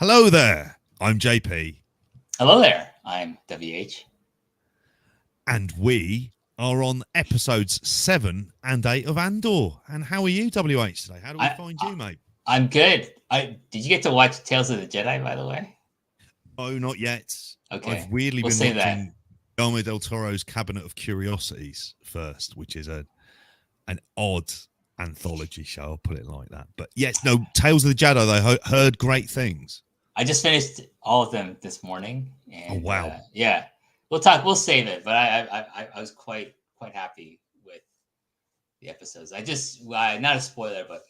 Hello there, I'm JP. Hello there, I'm WH. And we are on episodes 7 and 8 of Andor. And how are you, WH, today? How do we find you, mate? I'm good. Did you get to watch Tales of the Jedi, by the way? Oh, not yet. Okay. I've weirdly We'll been watching Guillermo del Toro's Cabinet of Curiosities first, which is an odd anthology show, I'll put it like that. But yes, no, Tales of the Jedi, I heard great things. I just finished all of them this morning. And, oh, wow. Yeah. We'll save it. But I was quite happy with the episodes. Not a spoiler, but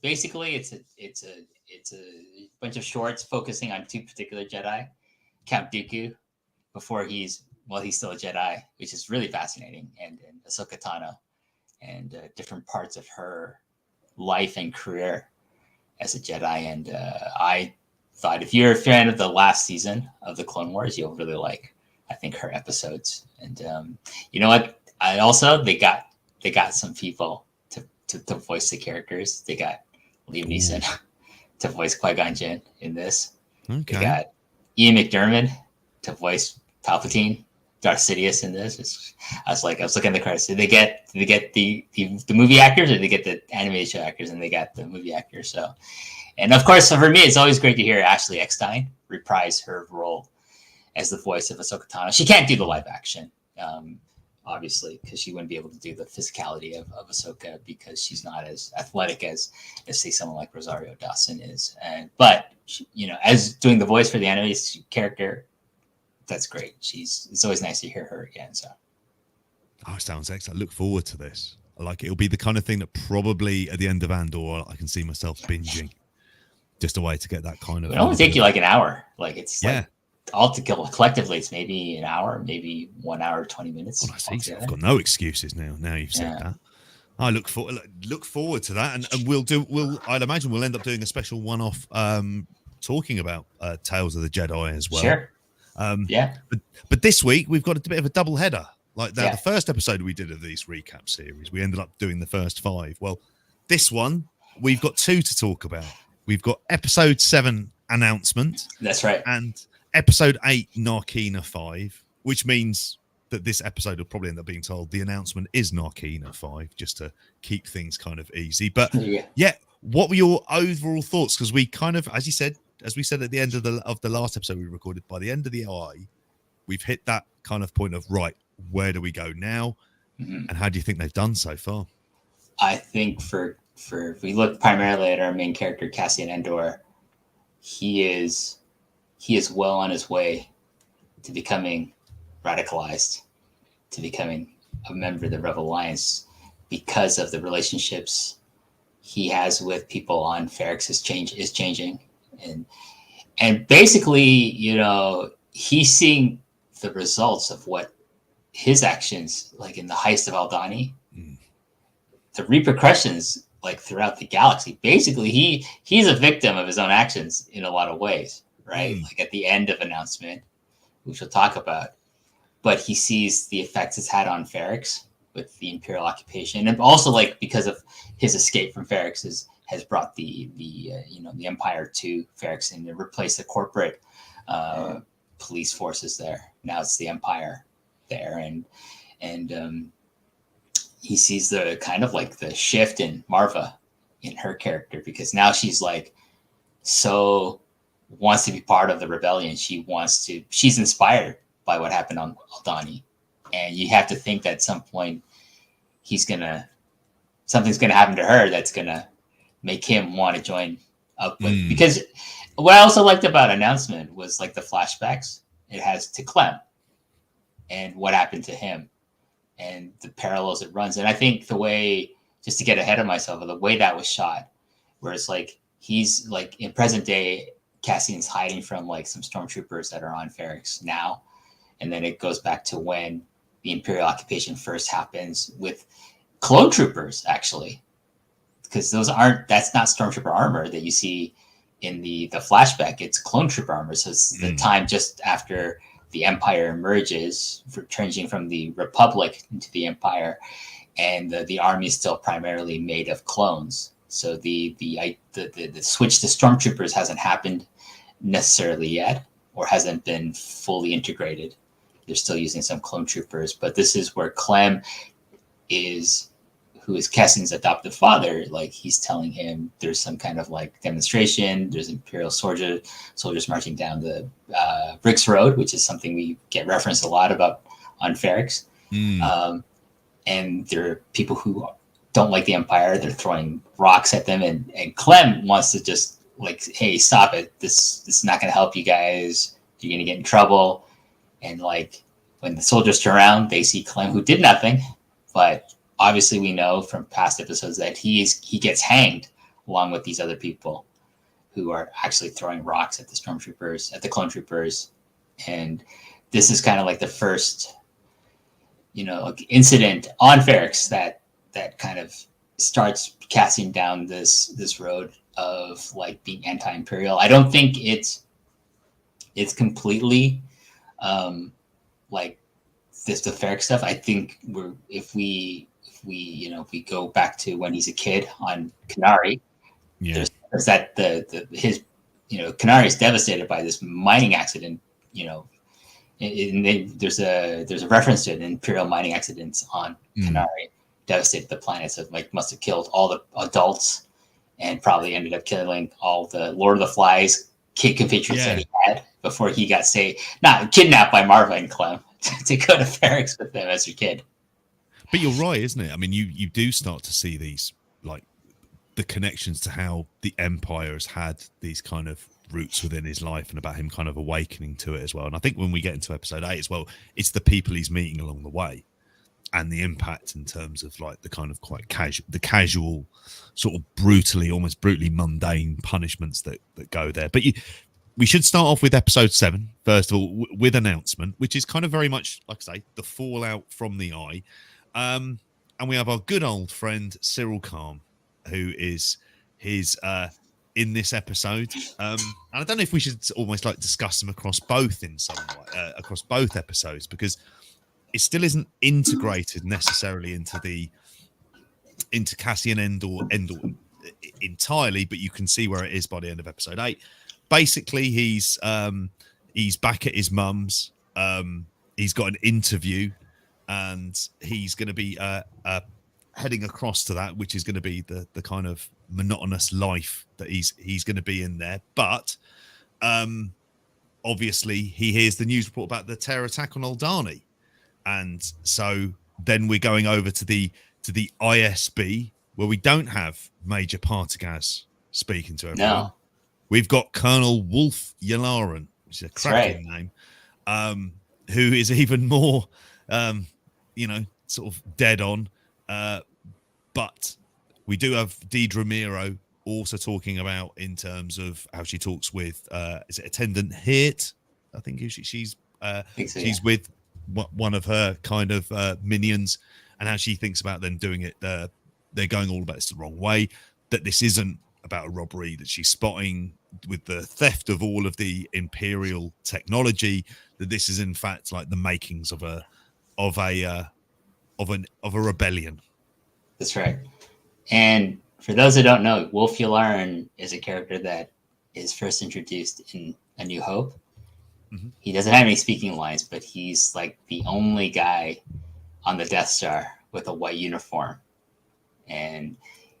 basically it's a bunch of shorts focusing on two particular Jedi. Count Dooku, before he's still a Jedi, which is really fascinating, and Ahsoka Tano, and different parts of her life and career as a Jedi. And I thought, if you're a fan of the last season of the Clone Wars, you'll really like, I think, her episodes. And you know what? They got some people to voice the characters. They got Liam Neeson to voice Qui-Gon Jinn in this. Okay. They got Ian McDiarmid to voice Palpatine, Darth Sidious in this. I was looking at the credits. Did they get the movie actors, or did they get the animated show actors? And they got the movie actors. So, and of course, for me, it's always great to hear Ashley Eckstein reprise her role as the voice of Ahsoka Tano. She can't do the live action, obviously, because she wouldn't be able to do the physicality of Ahsoka, because she's not as athletic as say someone like Rosario Dawson is. But she, as doing the voice for the animated character, that's great. It's always nice to hear her again. So, sounds excellent. I look forward to this. It'll be the kind of thing that probably at the end of Andor I can see myself binging. Just a way to get that kind of. It only take you like an hour. All collectively, it's maybe an hour, maybe 1 hour, 20 minutes. I've got no excuses now. Now you've said that. I look forward to that, and I'd imagine we'll end up doing a special one-off talking about Tales of the Jedi as well. Sure. But this week we've got a bit of a double header. The first episode we did of these recap series, we ended up doing the first 5. Well, this one we've got 2 to talk about. We've got episode 7 announcement. That's right. And episode 8 Narkina 5, which means that this episode will probably end up being told the announcement is Narkina 5, just to keep things kind of easy. But what were your overall thoughts? Because we kind of, as we said at the end of the last episode we recorded, by the end of the OI, we've hit that kind of point of, right, where do we go now? Mm-hmm. And how do you think they've done so far? I think for if we look primarily at our main character, Cassian Andor, he is well on his way to becoming radicalized, to becoming a member of the Rebel Alliance, because of the relationships he has with people on Ferrix is changing. And basically, he's seeing the results of what his actions, like in the heist of Aldhani, the repercussions like throughout the galaxy. Basically, he's a victim of his own actions in a lot of ways, right? Like at the end of announcement, which we'll talk about, but he sees the effects it's had on Ferrix with the Imperial occupation, and also because of his escape from Ferrix has brought the Empire to Ferrix and replaced the corporate police forces there. Now it's the Empire there, and he sees the kind of like the shift in Marva in her character, because now she's so wants to be part of the rebellion. She's inspired by what happened on Aldhani, and you have to think that at some point something's gonna happen to her that's gonna make him want to join up with. Because what I also liked about announcement was the flashbacks it has to Clem and what happened to him and the parallels it runs. And I think the way, just to get ahead of myself, the way that was shot, where it's he's in present day, Cassian's hiding from some stormtroopers that are on Ferrix now, and then it goes back to when the Imperial occupation first happens with clone troopers, actually, because that's not stormtrooper armor that you see in the flashback. It's clone trooper armor. So it's the time just after the Empire emerges, changing from the Republic into the Empire, and the army is still primarily made of clones. So the switch to stormtroopers hasn't happened necessarily yet, or hasn't been fully integrated. They're still using some clone troopers, but this is where Clem who is Cassian's adoptive father, like he's telling him there's some kind of like demonstration. There's Imperial soldiers marching down the Bricks Road, which is something we get referenced a lot about on Ferrix. And there are people who don't like the Empire. They're throwing rocks at them, and Clem wants to just like, hey, stop it. This is not going to help you guys. You're going to get in trouble. And like when the soldiers turn around, they see Clem, who did nothing, but obviously we know from past episodes that he gets hanged along with these other people who are actually throwing rocks at the stormtroopers, at the clone troopers. And this is kind of like the first, incident on Ferrix that kind of starts casting down this road of like being anti-imperial. I don't think it's completely like this the Ferrix stuff. I think if we go back to when he's a kid on Kenari, there's that his Kenari is devastated by this mining accident. There's a reference to an Imperial mining accident on Kenari, devastated the planet. So like must have killed all the adults and probably ended up killing all the Lord of the Flies kid compatriots that he had before he got kidnapped by Marva and Clem to go to Ferrix with them as a kid. But you're right, isn't it? I mean, you do start to see these, like, the connections to how the Empire has had these kind of roots within his life and about him kind of awakening to it as well. And I think when we get into episode 8 as well, it's the people he's meeting along the way and the impact in terms of, like, the kind of quite casual, sort of almost brutally mundane punishments that go there. But we should start off with episode 7, first of all, with announcement, which is kind of very much, like I say, the fallout from the Eye. And we have our good old friend Cyril Khan, who is in this episode. And I don't know if we should almost like discuss them across both in some way, across both episodes, because it still isn't integrated necessarily into Cassian Andor entirely, but you can see where it is by the end of episode 8. Basically, he's back at his mum's. He's got an interview. And he's going to be heading across to that, which is going to be the kind of monotonous life that he's going to be in there. But obviously, he hears the news report about the terror attack on Aldhani, and so then we're going over to the ISB, where we don't have Major Partagaz speaking to everyone. No. We've got Colonel Wolf Yularen, which is a cracking name, who is even more. Sort of dead on. But we do have Deidre Miro also talking about in terms of how she talks with, is it Attendant Hirt? I think she's with one of her kind of minions, and how she thinks about them doing it. They're going all about this the wrong way, that this isn't about a robbery, that she's spotting with the theft of all of the Imperial technology, that this is in fact like the makings of a rebellion. That's right. And for those who don't know, Wolf Yularen is a character that is first introduced in A New Hope. Mm-hmm. He doesn't have any speaking lines, but he's like the only guy on the Death Star with a white uniform. And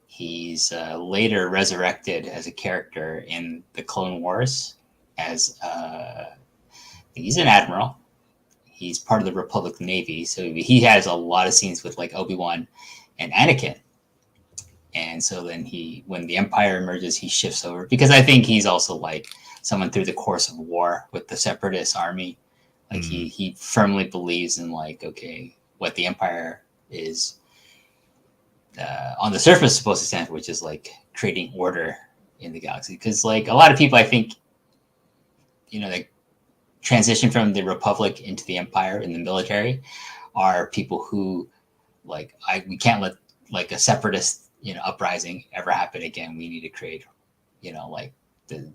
he's later resurrected as a character in the Clone Wars as he's an admiral. He's part of the Republic Navy, so he has a lot of scenes with like Obi-Wan and Anakin. And so then when the Empire emerges, he shifts over, because I think he's also like someone through the course of war with the Separatist army. Like he firmly believes in like, okay, what the Empire is on the surface supposed to stand for, which is like creating order in the galaxy. Because like a lot of people, I think, like transition from the Republic into the Empire in the military are people who like we can't let like a separatist uprising ever happen again. We need to create like the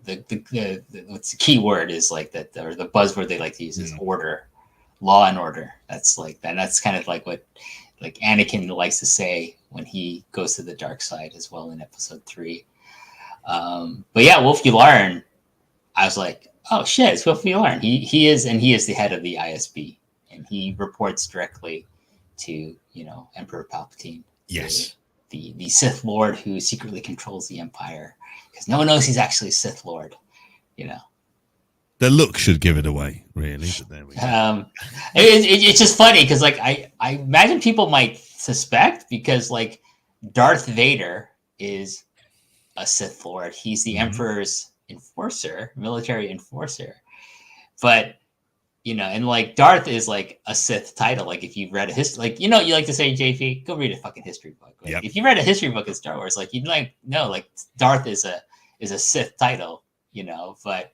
what's the key word is like that, or the buzzword they like to use is order, law and order. That's like that. That's kind of like what like Anakin likes to say when he goes to the dark side as well in episode 3. But yeah, Wolf Yularen, I was like, oh shit, it's Wilfie Lauren. He is the head of the ISB, and he reports directly to Emperor Palpatine. Yes, the Sith Lord who secretly controls the Empire, because no one knows he's actually a Sith Lord. The look should give it away, really. But there we go. It's just funny because like I imagine people might suspect, because like Darth Vader is a Sith Lord. He's the Emperor's enforcer, military enforcer. But and like Darth is like a Sith title. Like if you've read a history, like you like to say, JP, go read a fucking history book. Like, if you read a history book of Star Wars, like you'd know Darth is a Sith title. But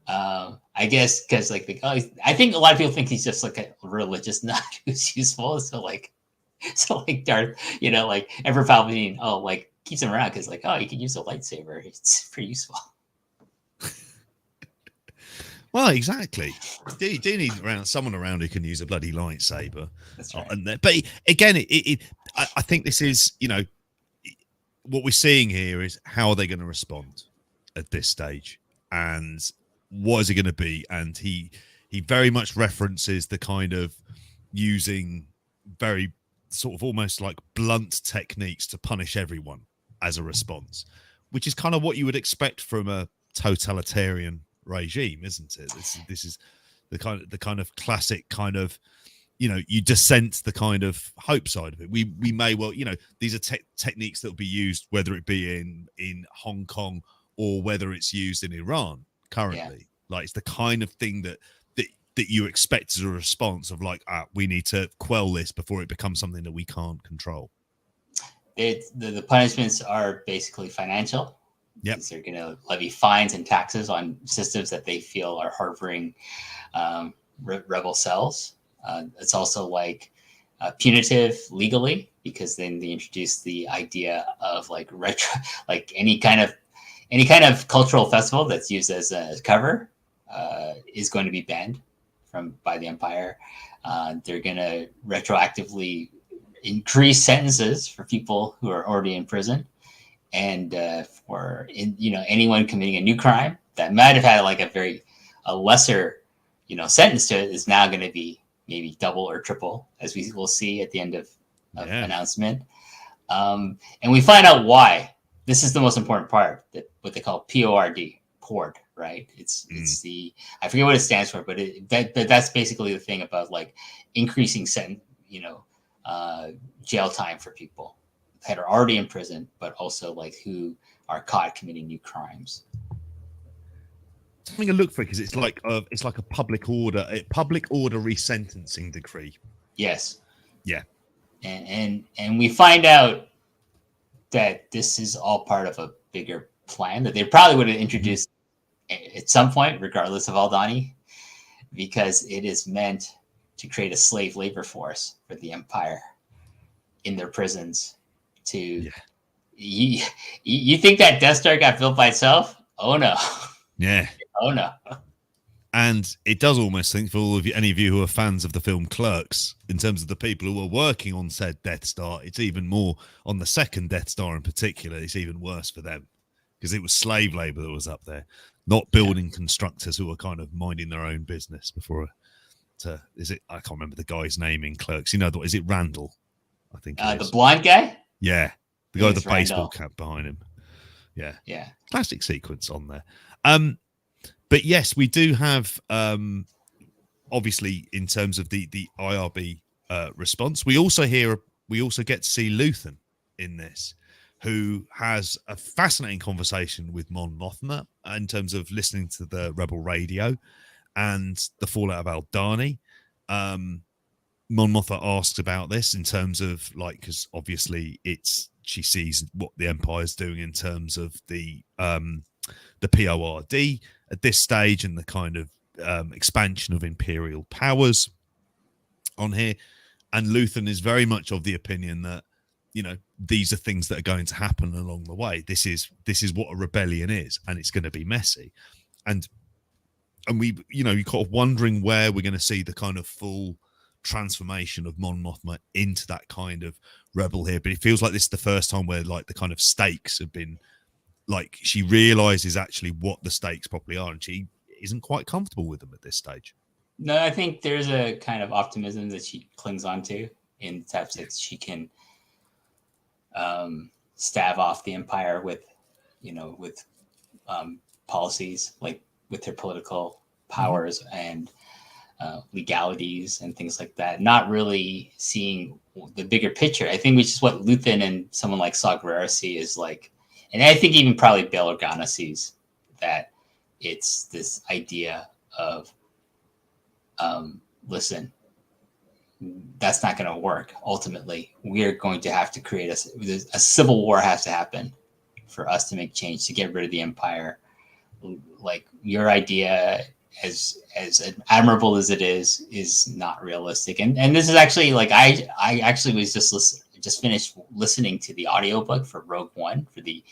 I guess because I think a lot of people think he's just like a religious nut who's useful. So like Darth, like Emperor Palpatine, keeps him around because he can use a lightsaber. It's pretty useful. Well, exactly. You do need someone around who can use a bloody lightsaber. That's right. But again, I think this is, what we're seeing here is how are they going to respond at this stage, and what is it going to be? And he very much references the kind of using very sort of almost like blunt techniques to punish everyone as a response, which is kind of what you would expect from a totalitarian regime, isn't it? This is the kind of classic kind of, you dissent the kind of hope side of it. We may well, these are techniques that will be used, whether it be in Hong Kong or whether it's used in Iran currently. Yeah. Like it's the kind of thing that you expect as a response of we need to quell this before it becomes something that we can't control. The punishments are basically financial. Yep. They're going to levy fines and taxes on systems that they feel are harboring rebel cells. It's also punitive legally, because then they introduce the idea of retro, any kind of cultural festival that's used as a cover is going to be banned by the Empire. They're going to retroactively increase sentences for people who are already in prison. And for anyone committing a new crime that might have had a lesser sentence to it is now going to be maybe double or triple, as we will see at the end of announcement. And we find out why. This is the most important part, that what they call PORD, right? It's I forget what it stands for, but that's basically the thing about increasing jail time for people that are already in prison, but also who are caught committing new crimes. Something to look for, because it's like a public order resentencing decree. Yes. Yeah. And we find out that this is all part of a bigger plan that they probably would have introduced at some point, regardless of Aldhani, because it is meant to create a slave labor force for the Empire in their prisons. You think that Death Star got built by itself? Oh no. Yeah. Oh no. And it does almost think, for any of you who are fans of the film Clerks, in terms of the people who are working on said Death Star, it's even more on the second Death Star in particular. It's even worse for them, because it was slave labor that was up there, not building constructors who were kind of minding their own business before. I can't remember the guy's name in Clerks. Is it Randall? I think the blind guy. Yeah, the guy with the baseball cap behind him. Yeah, yeah, classic sequence on there. But yes, we do have obviously in terms of the IRB response. We also get to see Luthen in this, who has a fascinating conversation with Mon Mothma in terms of listening to the Rebel radio and the fallout of Aldhani. Mon Mothma asks about this in terms of because obviously she sees what the Empire's doing in terms of the PORD at this stage and the kind of expansion of imperial powers on here. And Luthen is very much of the opinion that these are things that are going to happen along the way. This is what a rebellion is, and it's going to be messy. And we you're kind of wondering where we're going to see the kind of full transformation of Mon Mothma into that kind of rebel here. But it feels like this is the first time where the kind of stakes have been like she realizes actually what the stakes properly are, and she isn't quite comfortable with them at this stage. No, I think there's a kind of optimism that she clings on to in the types that she can stave off the empire with, with policies, like with her political powers and legalities and things like that. Not really seeing the bigger picture. I think, which is what Luthen and someone like Saw Gerrera see is like, and I think even probably Bail Organa sees that it's this idea of, listen, that's not going to work. Ultimately, we are going to have to create a civil war has to happen for us to make change, to get rid of the empire. Like, your idea, as admirable as it is not realistic. And this is actually, like, I actually was just finished listening to the audiobook for Rogue One, for the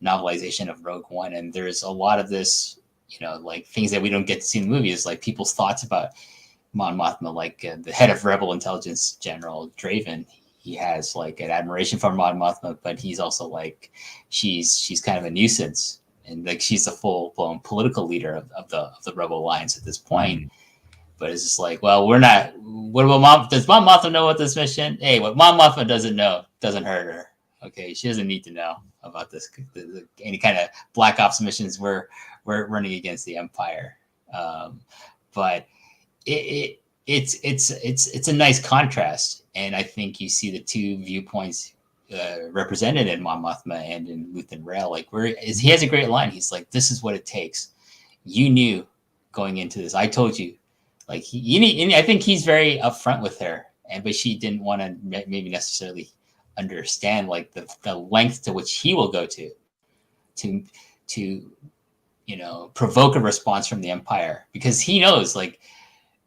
novelization of Rogue One. And there's a lot of this, like things that we don't get to see in the movies, like people's thoughts about Mon Mothma, like the head of Rebel Intelligence, General Draven. He has like an admiration for Mon Mothma, but he's also like, she's kind of a nuisance, and like she's a full-blown political leader of the Rebel Alliance at this point. But it's just like, well, we're not. What about does Mon Mothma know about this mission? Hey, what Mon Mothma doesn't know doesn't hurt her. Okay, she doesn't need to know about this. Any kind of Black Ops missions we're running against the Empire. But it's a nice contrast, and I think you see the two viewpoints represented in Mon Mothma and in Luthen Rael. Like, he has a great line. He's like, "This is what it takes. You knew going into this. I told you." Like, I think he's very upfront with her, but she didn't want to maybe necessarily understand like the length to which he will go to provoke a response from the Empire, because he knows like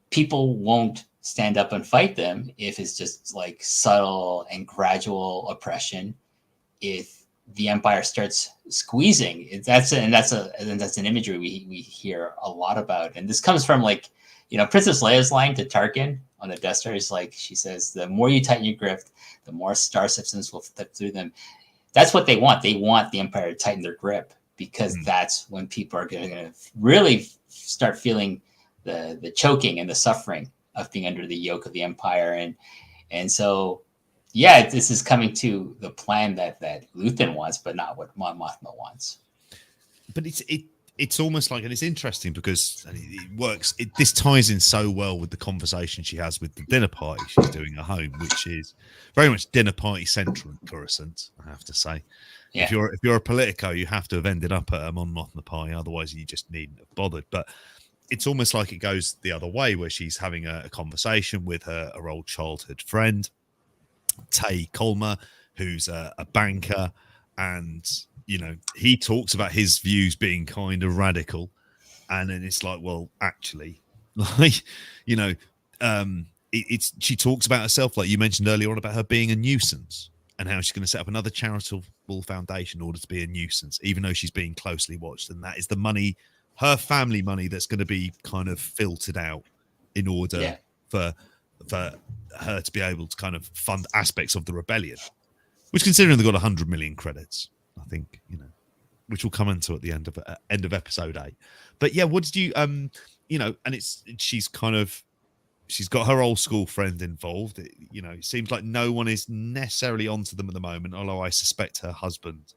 people won't stand up and fight them if it's just like subtle and gradual oppression. If the Empire starts squeezing, that's an imagery we hear a lot about, and this comes from like, Princess Leia's line to Tarkin on the Death Star is like, she says, the more you tighten your grip, the more star systems will flip through them. That's what they want. They want the Empire to tighten their grip, because that's when people are going to really start feeling the choking and the suffering of being under the yoke of the Empire. And so, yeah, this is coming to the plan that Luthen wants, but not what Mon Mothma wants. But it's almost like, and it's interesting because it works. This ties in so well with the conversation she has with the dinner party she's doing at home, which is very much dinner party central in Coruscant, I have to say. Yeah. If you're a Politico, you have to have ended up at a Mon Mothma party, otherwise you just needn't have bothered. But it's almost like it goes the other way, where she's having a conversation with her old childhood friend, Tay Colmer, who's a banker, and he talks about his views being kind of radical, and then it's like, well, actually, like, she talks about herself, like you mentioned earlier on, about her being a nuisance and how she's going to set up another charitable foundation in order to be a nuisance, even though she's being closely watched, and that is the money, her family money, that's going to be kind of filtered out in order for her to be able to kind of fund aspects of the rebellion, which, considering they've got 100 million credits, I think, which we'll come into at the end of episode 8. But yeah, what did you, and she's got her old school friend involved. It seems like no one is necessarily onto them at the moment, although I suspect her husband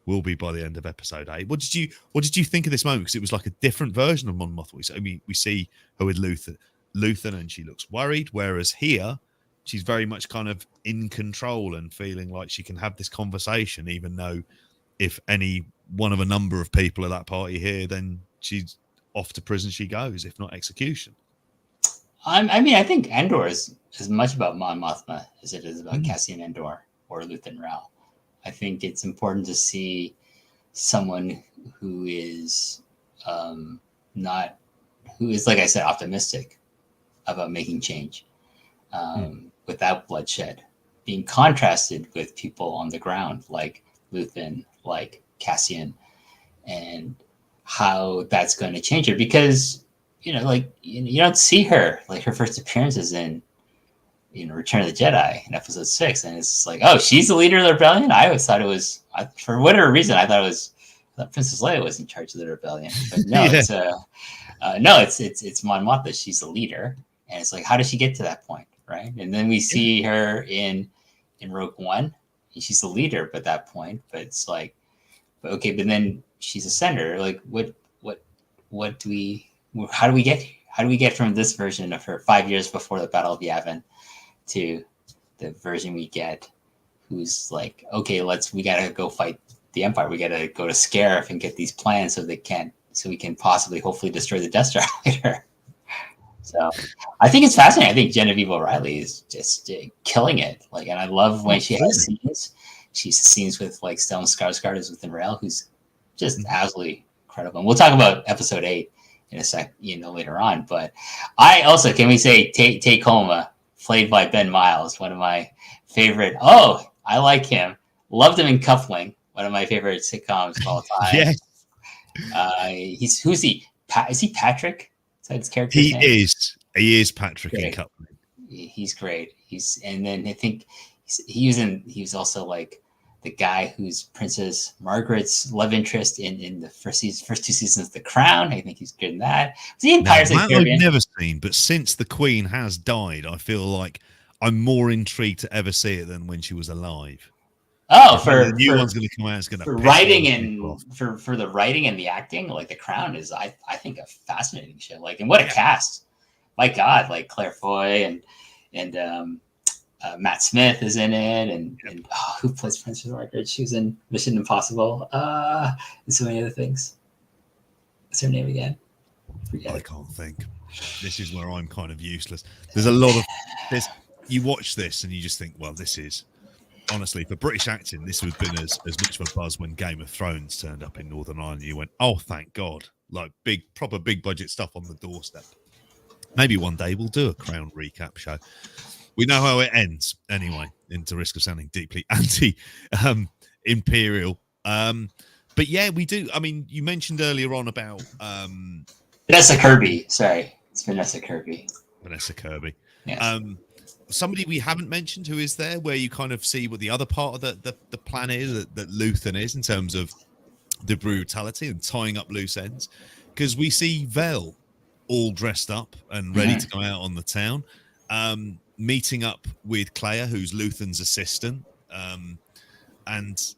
will be by the end of episode 8. What did you think of this moment? Because it was like a different version of Mon Mothma. We see her with Luthen, and she looks worried, whereas here she's very much kind of in control and feeling like she can have this conversation, even though if any one of a number of people at that party here, then she's off to prison she goes, if not execution. I think Andor is as much about Mon Mothma as it is about Cassian Andor or Luthen Rael. I think it's important to see someone who is like I said, optimistic about making change without bloodshed, being contrasted with people on the ground like Luthen, like Cassian, and how that's going to change her. Because, you don't see her, like her first appearances in Return of the Jedi in episode 6, and it's like, oh, she's the leader of the rebellion. I always thought it was, for whatever reason, I thought it was thought Princess Leia was in charge of the rebellion. But no, it's Mon Mothma. She's a leader, and it's like, how does she get to that point, right? And then we see her in Rogue One, and she's a leader at that point. But it's like, but then she's a senator. Like, what do we? How do we get from this version of her 5 years before the Battle of Yavin to the version we get, who's like, okay, we gotta go fight the Empire. We gotta go to Scarif and get these plans so we can possibly, hopefully, destroy the Death Star later. So I think it's fascinating. I think Genevieve O'Reilly is just killing it. Like, and I love when she has scenes. She's scenes with like Stellan Skarsgård is within Rail, who's just absolutely incredible. And we'll talk about Episode 8 in a sec, later on. But I also, can we say Take Homa, played by Ben Miles, one of my favorite. Oh, I like him. Loved him in Coupling, one of my favorite sitcoms of all time. Yes. Who's he? Is he Patrick? Is that his character's name? He is Patrick in Coupling. He's great. And then I think he was also like the guy who's Princess Margaret's love interest in the first two seasons of The Crown. I think he's good in that. Was he in Pirates of the Caribbean? I've never seen, but since the Queen has died, I feel like I'm more intrigued to ever see it than when she was alive. Oh, the new one's going to come out. It's going to for writing and for the writing and the acting. Like The Crown is, I think, a fascinating show. Like, and what a cast! My God, like Claire Foy and Matt Smith is in it, and who plays Princess Margaret? She was in Mission Impossible, and so many other things. What's her name again? I can't think. This is where I'm kind of useless. There's a lot of you watch this and you just think, well, this is honestly for British acting. This would have been as much of a buzz when Game of Thrones turned up in Northern Ireland. You went, oh, thank God! Like proper big budget stuff on the doorstep. Maybe one day we'll do a Crown recap show. We know how it ends anyway, into risk of sounding deeply anti-imperial. But yeah, we do. I mean, you mentioned earlier on about Vanessa Kirby. Sorry, it's Vanessa Kirby. Yes. Somebody we haven't mentioned who is there, where you kind of see what the other part of the plan is that Luthen is in terms of the brutality and tying up loose ends, because we see Vel all dressed up and ready to go out on the town. Meeting up with Clea, who's Luthen's assistant, and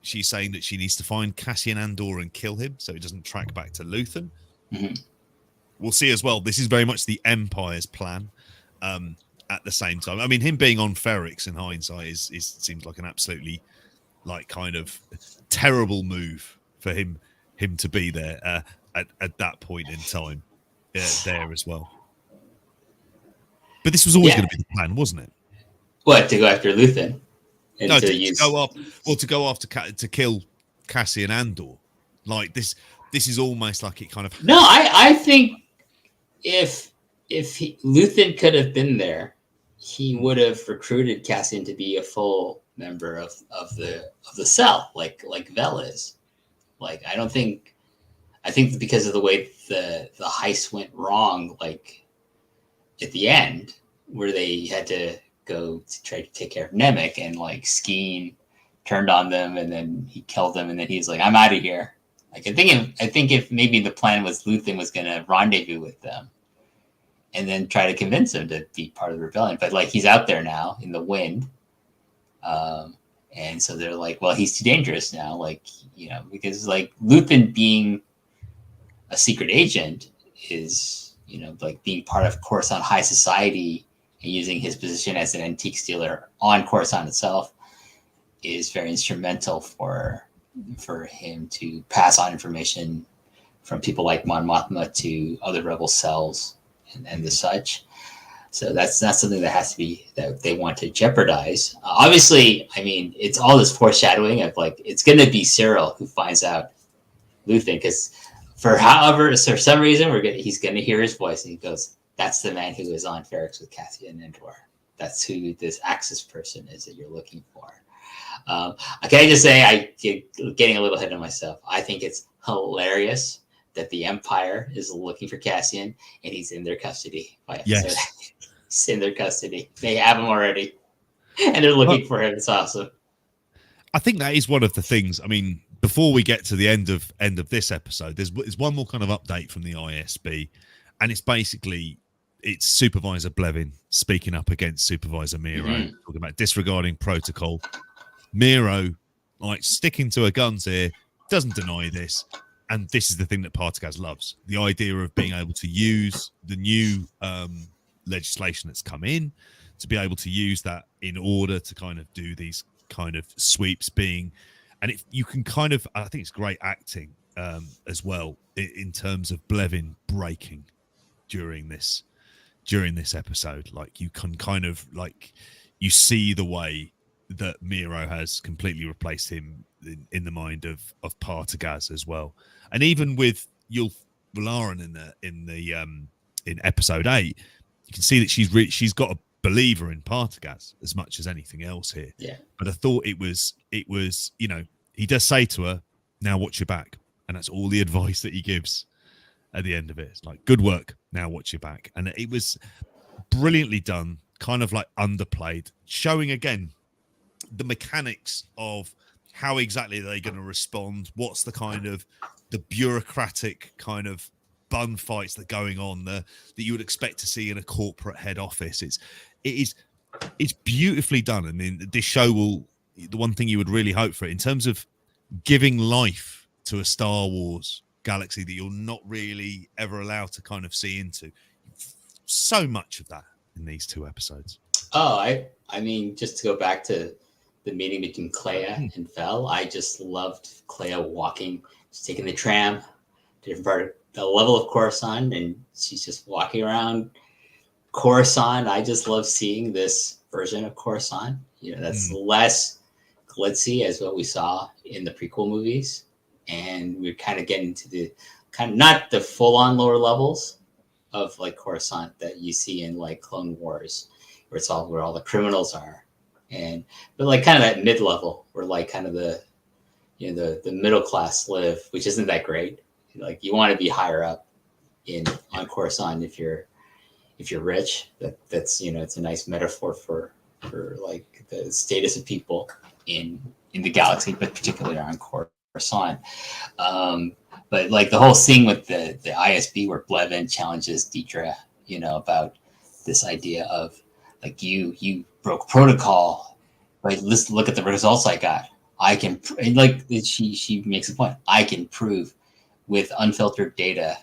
she's saying that she needs to find Cassian Andor and kill him so it doesn't track back to Luthen. We'll see as well. This is very much the Empire's plan. At the same time, I mean, him being on Ferrix in hindsight seems like an absolutely kind of terrible move for him to be there at that point in time there as well. But this was always going to be the plan, wasn't it? What, to go after Luthen? And no, to go after to kill Cassian Andor. Like this is almost like it kind of. No, I think if Luthen could have been there, he would have recruited Cassian to be a full member of the cell, like Vel is. Like, I think because of the way the heist went wrong, like at the end, where they had to go to try to take care of Nemec, and like Skeen turned on them and then he killed them, and then he's like, I'm out of here. Like, I think if maybe the plan was Luthen was going to rendezvous with them and then try to convince him to be part of the rebellion. But like, he's out there now in the wind. And so they're like, well, he's too dangerous now. Like, because like Luthen being a secret agent is, like being part of Coruscant high society and using his position as an antique dealer on Coruscant itself is very instrumental for him to pass on information from people like Mon Mothma to other rebel cells and the such. So that's not something that they want to jeopardize. Obviously, I mean, it's all this foreshadowing of like, it's going to be Cyril who finds out Luthen, because for some reason he's going to hear his voice and he goes, that's the man who is on Ferrix with Cassian Andor. That's who this Axis person is that you're looking for. Can I just say, I'm getting a little ahead of myself. I think it's hilarious that the Empire is looking for Cassian and he's in their custody. Yes. He's in their custody. They have him already and they're looking for him. It's awesome. I think that is one of the things. I mean, before we get to the end of this episode, there's one more kind of update from the ISB, and it's Supervisor Blevin speaking up against Supervisor Miro, talking about disregarding protocol. Miro, like, sticking to her guns here, doesn't deny this, and this is the thing that Partagaz loves: the idea of being able to use the new legislation that's come in, to be able to use that in order to kind of do these kind of sweeps, and if you can kind of, I think it's great acting as well in terms of Blevin breaking during this episode. Like, you can kind of, like, you see the way that Miro has completely replaced him in the mind of Partagaz as well. And even with Yulf Valarin in episode 8, you can see that she's got a believer in Partagaz as much as anything else here. Yeah. But I thought it was, you know, he does say to her, "Now watch your back," and that's all the advice that he gives at the end of it. It's like, good work, now watch your back. And it was brilliantly done, kind of like underplayed, showing again the mechanics of how exactly they're going to respond. What's the kind of the bureaucratic kind of bun fights that are going on that you would expect to see in a corporate head office. It's beautifully done. I mean, this show will, the one thing you would really hope for it in terms of giving life to a Star Wars galaxy that you're not really ever allowed to kind of see into. So much of that in these 2 episodes. Oh, I mean, just to go back to the meeting between Clea and Vel, I just loved Clea walking, just taking the tram to different part of the level of Coruscant, and she's just walking around Coruscant. I just love seeing this version of Coruscant. You know, that's less glitzy as what we saw in the prequel movies, and we're kind of getting to the kind of not the full-on lower levels of like Coruscant that you see in like Clone Wars, where it's all where all the criminals are, but like kind of that mid-level where like kind of the, you know, the middle class live, which isn't that great. Like, you want to be higher up on Coruscant if you're rich. That's, you know, it's a nice metaphor for like the status of people in the galaxy, but particularly on Coruscant. But like the whole thing with the ISB where Blevin challenges Deidre, you know, about this idea of like, you broke protocol, but let's look at the results I got. I can, like, she makes a point. I can prove with unfiltered data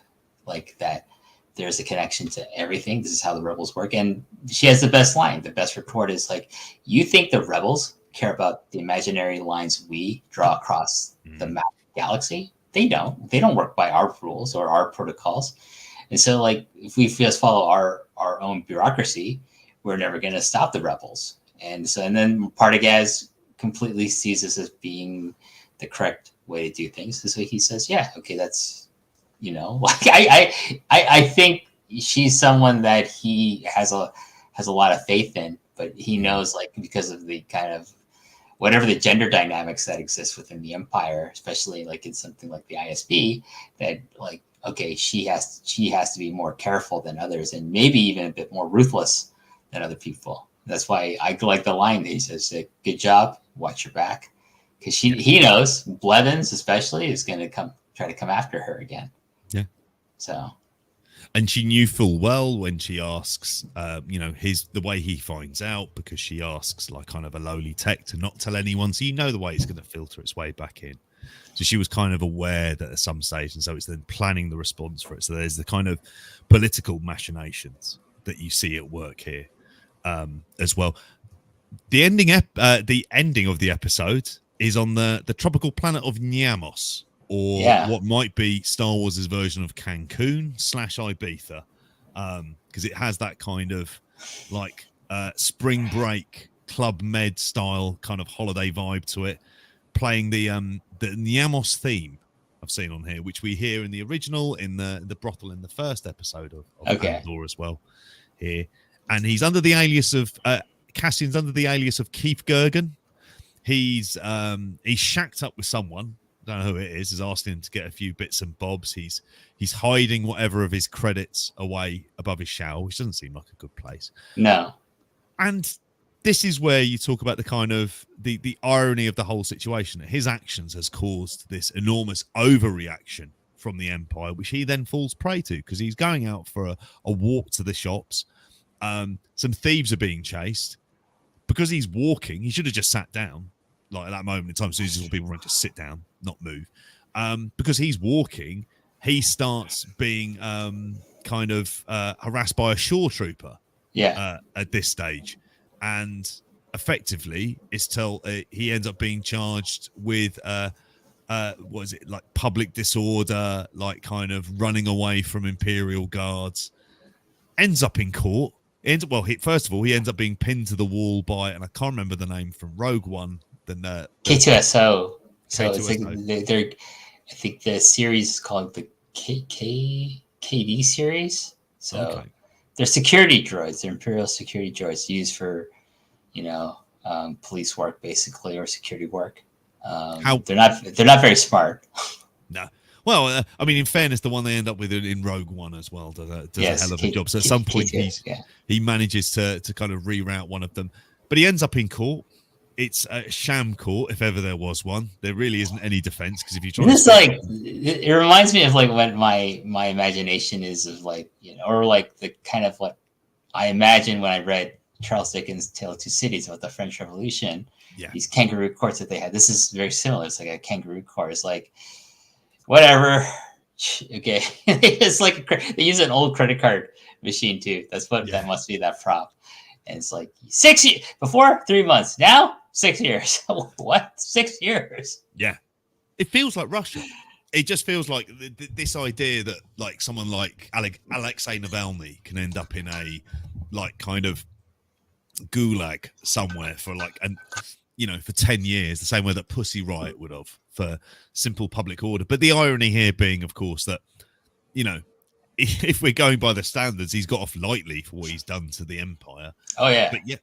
like that there's a connection to everything. This is how the rebels work. And she has the best line. The best report is like, you think the rebels care about the imaginary lines we draw across the map of the galaxy? They don't work by our rules or our protocols. And so like, if we just follow our own bureaucracy, we're never going to stop the rebels. And so, and then Partagaz completely sees this as being the correct way to do things. So he says, yeah, okay, that's, you know, like I think she's someone that he has a lot of faith in, but he knows, like, because of the kind of whatever the gender dynamics that exist within the Empire, especially like in something like the ISB, that like, okay, she has to be more careful than others and maybe even a bit more ruthless than other people. That's why I like the line that he says, good job, watch your back. Because he knows Blevins especially is going to try to come after her again. Yeah. So. And she knew full well when she asks, you know, the way he finds out, because she asks like kind of a lowly tech to not tell anyone. So you know the way it's going to filter its way back in. So she was kind of aware that at some stage, and so it's then planning the response for it. So there's the kind of political machinations that you see at work here as well. The ending of the episode is on the tropical planet of Niamos, or what might be Star Wars' version of Cancun / Ibiza, because it has that kind of like spring break Club Med style kind of holiday vibe to it, playing the Niamos theme I've seen on here, which we hear in the original in the brothel in the first epised of Andor as well here. And he's under the alias of Cassian's under the alias of Keith Gergen. He's shacked up with someone, don't know who it is asking him to get a few bits and bobs. He's hiding whatever of his credits away above his shower, which doesn't seem like a good place. No. And this is where you talk about the kind of the irony of the whole situation. His actions has caused this enormous overreaction from the Empire, which he then falls prey to because he's going out for a walk to the shops. Some thieves are being chased. Because he's walking, he should have just sat down. Like at that moment in time, as soon as people run, just sit down, not move. Because he's walking, he starts being kind of harassed by a shore trooper. Yeah. At this stage, and effectively, he ends up being charged with what is it, like public disorder, like kind of running away from Imperial guards. Ends up in court. First of all, he ends up being pinned to the wall by, and I can't remember the name from Rogue One. K2SO. So K2SO. it's like they're, I think the series is called the KD series. So Okay. They're security droids. They're Imperial security droids used for, police work basically, or security work. They're not very smart. No. Well, I mean, in fairness, the one they end up with in Rogue One as well does a hell of a job. So at some point, he manages to kind of reroute one of them, but he ends up in court. It's a sham court, if ever there was one. There really isn't any defense because if you try, it reminds me of like what my imagination is of like, or like the kind of what I imagine when I read Charles Dickens' Tale of Two Cities about the French Revolution. Yeah. These kangaroo courts that they had. This is very similar. It's like a kangaroo court. It's like, whatever. Okay. It's like they use an old credit card machine too. That must be that prop. And it's like 6 years before, 3 months. Now 6 years. What? 6 years? Yeah. It feels like Russia. It just feels like this idea that like someone like Alexei Navalny can end up in a like kind of gulag somewhere for like for 10 years, the same way that Pussy Riot would have for simple public order. But the irony here being, of course, that, if we're going by the standards, he's got off lightly for what he's done to the Empire. Oh, yeah. But yeah,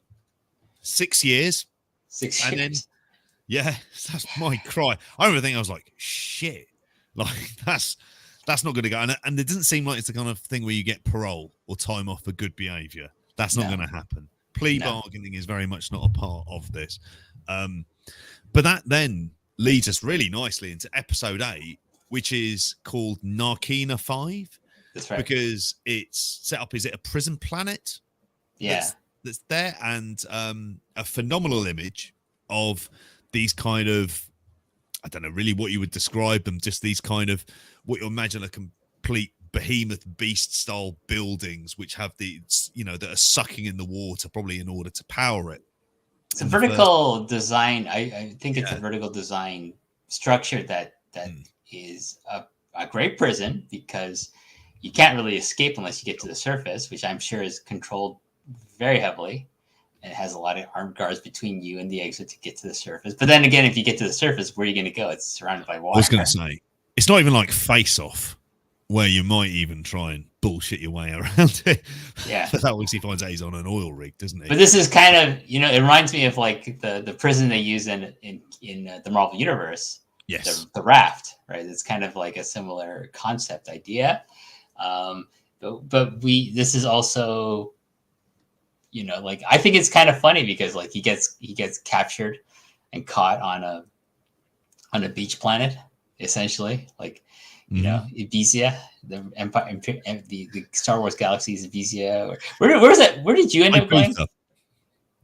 6 years. 6 years. And then, yeah, that's my cry. I remember thinking, I was like, shit. Like, that's not going to go. And it doesn't seem like it's the kind of thing where you get parole or time off for good behavior. That's not going to happen. Plea bargaining is very much not a part of this. But that then leads us really nicely into episode 8, which is called Narkina 5. That's right. Because it's set up, is it a prison planet? Yeah. That's there, and a phenomenal image of these kind of, I don't know really what you would describe them, just these kind of, what you imagine a complete behemoth beast style buildings, which have the, that are sucking in the water, probably in order to power it. It's a vertical design. I think it's a vertical design structure that is a great prison, because you can't really escape unless you get to the surface, which I'm sure is controlled very heavily, and it has a lot of armed guards between you and the exit to get to the surface. But then again, if you get to the surface, where are you going to go? It's surrounded by water. I was going to say, it's not even like Face Off, where you might even try and bullshit your way around it. Yeah. But that obviously finds out he's on an oil rig, doesn't he? But this is kind of, it reminds me of like the prison they use in the Marvel Universe. Yes. The raft, right? It's kind of like a similar concept idea. But this is also, like, I think it's kind of funny because like he gets captured and caught on a beach planet, essentially, like, Ibiza, the Empire, the Star Wars Galaxy's Ibiza. Where's that? Where did you end up going? Is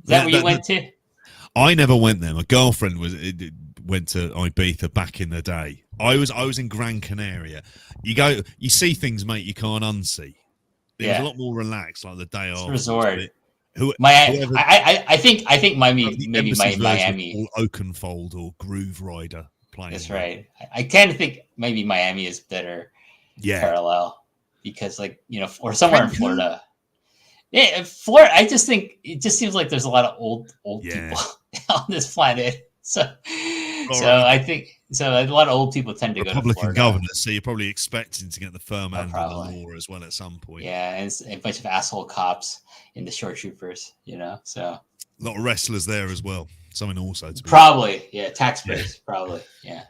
that where you went to? I never went there. My girlfriend went to Ibiza back in the day. I was in Gran Canaria. You see things, mate, you can't unsee. It was a lot more relaxed, like the day after. Resort. I think maybe Miami, Oakenfold or Groove Rider playing. That's right. I kind of think maybe Miami is better. Yeah. Parallel, because like or somewhere in Florida. Yeah, Florida. I just think it just seems like there's a lot of old people on this planet. So I think a lot of old people tend to go to Florida. Republican governors, so you're probably expecting to get the firm hand of the law as well at some point. Yeah, and it's a bunch of asshole cops in the shore troopers, so a lot of wrestlers there as well. Something also to be probably, tax breaks, probably, yeah.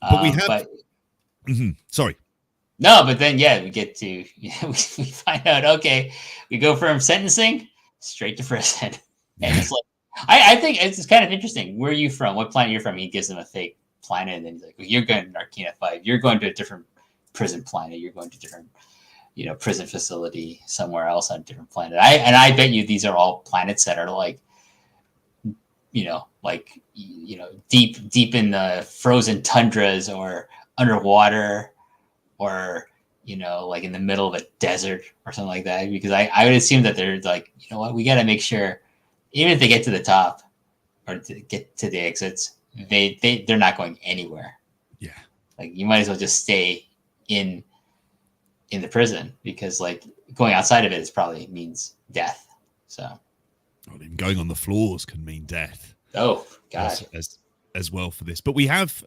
But we have. Sorry. No, but then we get to we find out. Okay, we go from sentencing straight to prison. And it's like, I think it's kind of interesting. Where are you from? What planet you're from? He gives them a fake planet, and then he's like, well, "You're going to Narkina 5. You're going to a different prison planet. You're going to a different, prison facility somewhere else on a different planet." I bet you these are all planets that are like, deep in the frozen tundras or underwater, or like in the middle of a desert or something like that. Because I would assume that they're like, you know what, we got to make sure, even if they get to the top or to get to the exits, they're not going anywhere. Yeah, like you might as well just stay in the prison, because like going outside of it is probably means death. So, well, even going on the floors can mean death. Oh God, as well for this. But we have,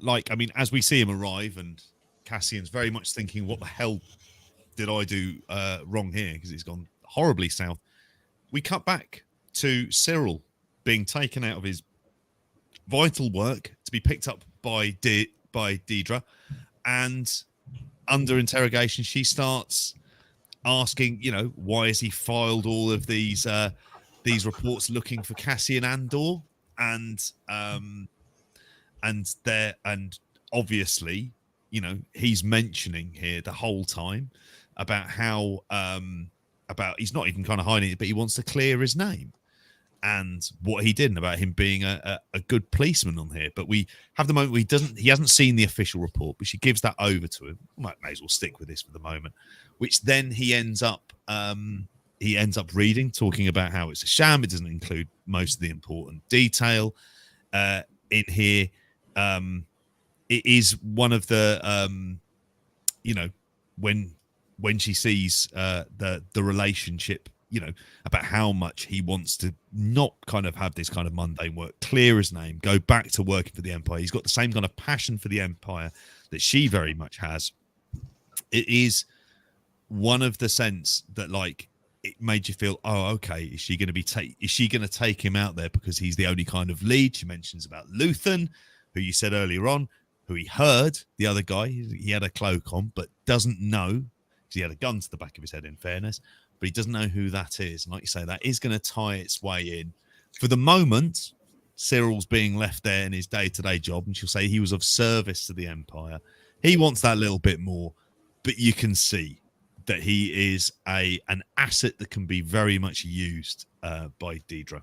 as we see him arrive, and Cassian's very much thinking, "What the hell did I do wrong here?" Because it's gone horribly south. We cut back to Cyril being taken out of his vital work to be picked up by Deidre, and under interrogation, she starts asking, why has he filed all of these reports looking for Cassian Andor, and obviously, he's mentioning here the whole time about how he's not even kind of hiding it, but he wants to clear his name and what he did, and about him being a good policeman on here. But we have the moment where he hasn't seen the official report, but she gives that over to him. May as well stick with this for the moment, which then he ends up reading, talking about how it's a sham. It doesn't include most of the important detail in here. It is one of the when she sees the relationship, about how much he wants to not kind of have this kind of mundane work, clear his name, go back to working for the Empire. He's got the same kind of passion for the Empire that she very much has. It is one of the sense that, like, it made you feel, oh, okay, is she going to take him out there because he's the only kind of lead? She mentions about Luthen, who you said earlier on, who he heard, the other guy, he had a cloak on, but doesn't know, because he had a gun to the back of his head, in fairness, but he doesn't know who that is. And like you say, that is going to tie its way in. For the moment, Cyril's being left there in his day-to-day job, and she'll say he was of service to the Empire. He wants that little bit more, but you can see that he is an asset that can be very much used by Deidre.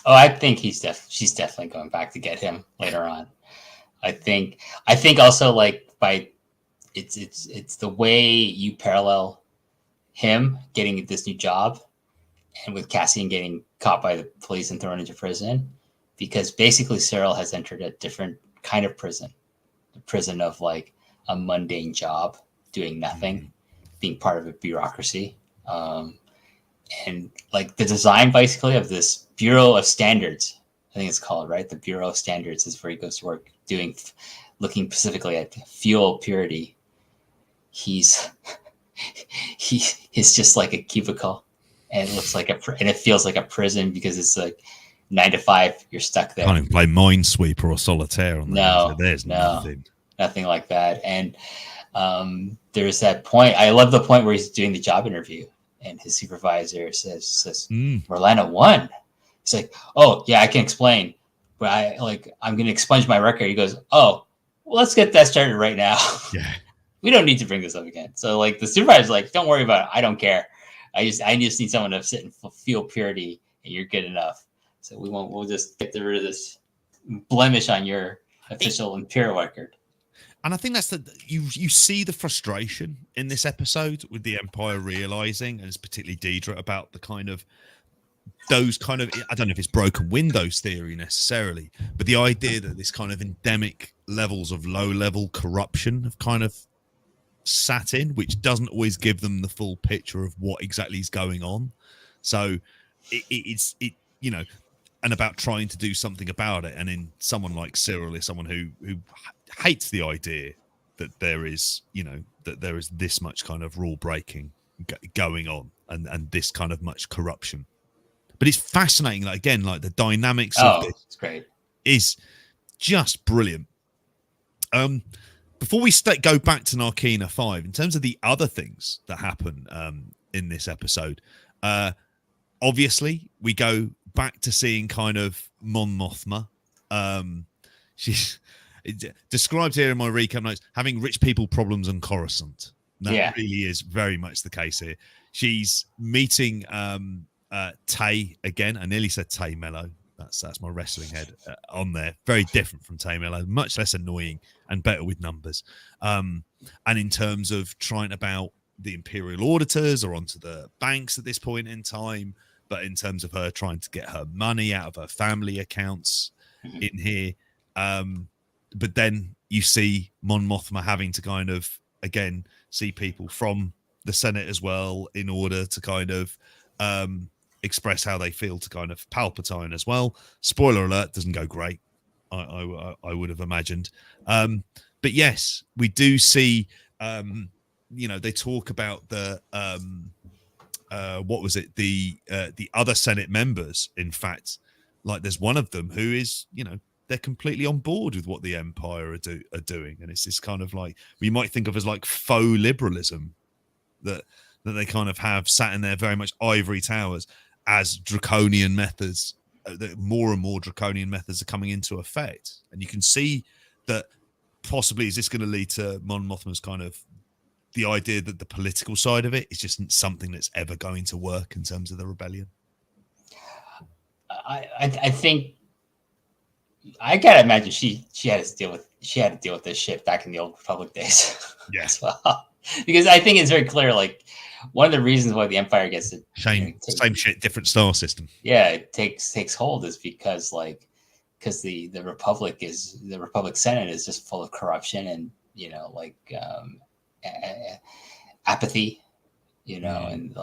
Oh, I think she's definitely going back to get him later on. I think also, like, it's the way you parallel him getting this new job and with Cassian getting caught by the police and thrown into prison, because basically Cyril has entered a different kind of prison, the prison of like a mundane job, doing nothing, being part of a bureaucracy. And like the design basically of this Bureau of Standards, I think it's called, right? The Bureau of Standards is where he goes to work, looking specifically at fuel purity. He's just like a cubicle, and it looks like and it feels like a prison, because it's like 9 to 5, you're stuck there. Can't even play Minesweeper or Solitaire on that. No, there's nothing like that. And there's that point. I love the point where he's doing the job interview, and his supervisor says Orlando won. He's like, "Oh yeah, I can explain, but I'm going to expunge my record." He goes, "Oh, well, let's get that started right now." Yeah. We don't need to bring this up again. So like the supervisor's like, "Don't worry about it. I don't care. I just need someone to sit and feel purity, and you're good enough. So we'll just get rid of this blemish on your official Imperial record." And I think that's you see the frustration in this episode with the Empire realizing, and it's particularly Deidre, about the kind of those kind of, I don't know if it's broken windows theory necessarily, but the idea that this kind of endemic levels of low level corruption have kind of sat in, which doesn't always give them the full picture of what exactly is going on. So it's and about trying to do something about it. And in someone like Cyril is someone who hates the idea that there is this much kind of rule breaking going on, and this kind of much corruption. But it's fascinating, like, again, like the dynamics of this it's great. Is just brilliant. Before we go back to Narkina 5, in terms of the other things that happen in this episode, obviously we go back to seeing kind of Mon Mothma. She's described here in my recap notes having rich people problems on Coruscant. That really is very much the case here. She's meeting Tay again. I nearly said Tay Mello. That's my wrestling head on there. Very different from Tay Mello, much less annoying and better with numbers. And in terms of trying about the Imperial auditors or onto the banks at this point in time, but in terms of her trying to get her money out of her family accounts in here. But then you see Mon Mothma having to kind of, again, see people from the Senate as well in order to kind of express how they feel to kind of Palpatine as well. Spoiler alert, doesn't go great, I would have imagined. But yes, we do see, they talk about the, what was it? The other Senate members, in fact, like there's one of them who is, they're completely on board with what the Empire are doing. And it's this kind of like, we might think of as like faux liberalism that they kind of have sat in there very much ivory towers as draconian methods, that more and more draconian methods are coming into effect. And you can see that possibly is this going to lead to Mon Mothma's kind of the idea that the political side of it is just something that's ever going to work in terms of the rebellion. I think I gotta imagine she had to deal with this shit back in the old Republic days. Yes. Well, because I think it's very clear, like one of the reasons why the Empire gets it same shit, different star system. Yeah, it takes hold is because the Republic Senate is just full of corruption and apathy, and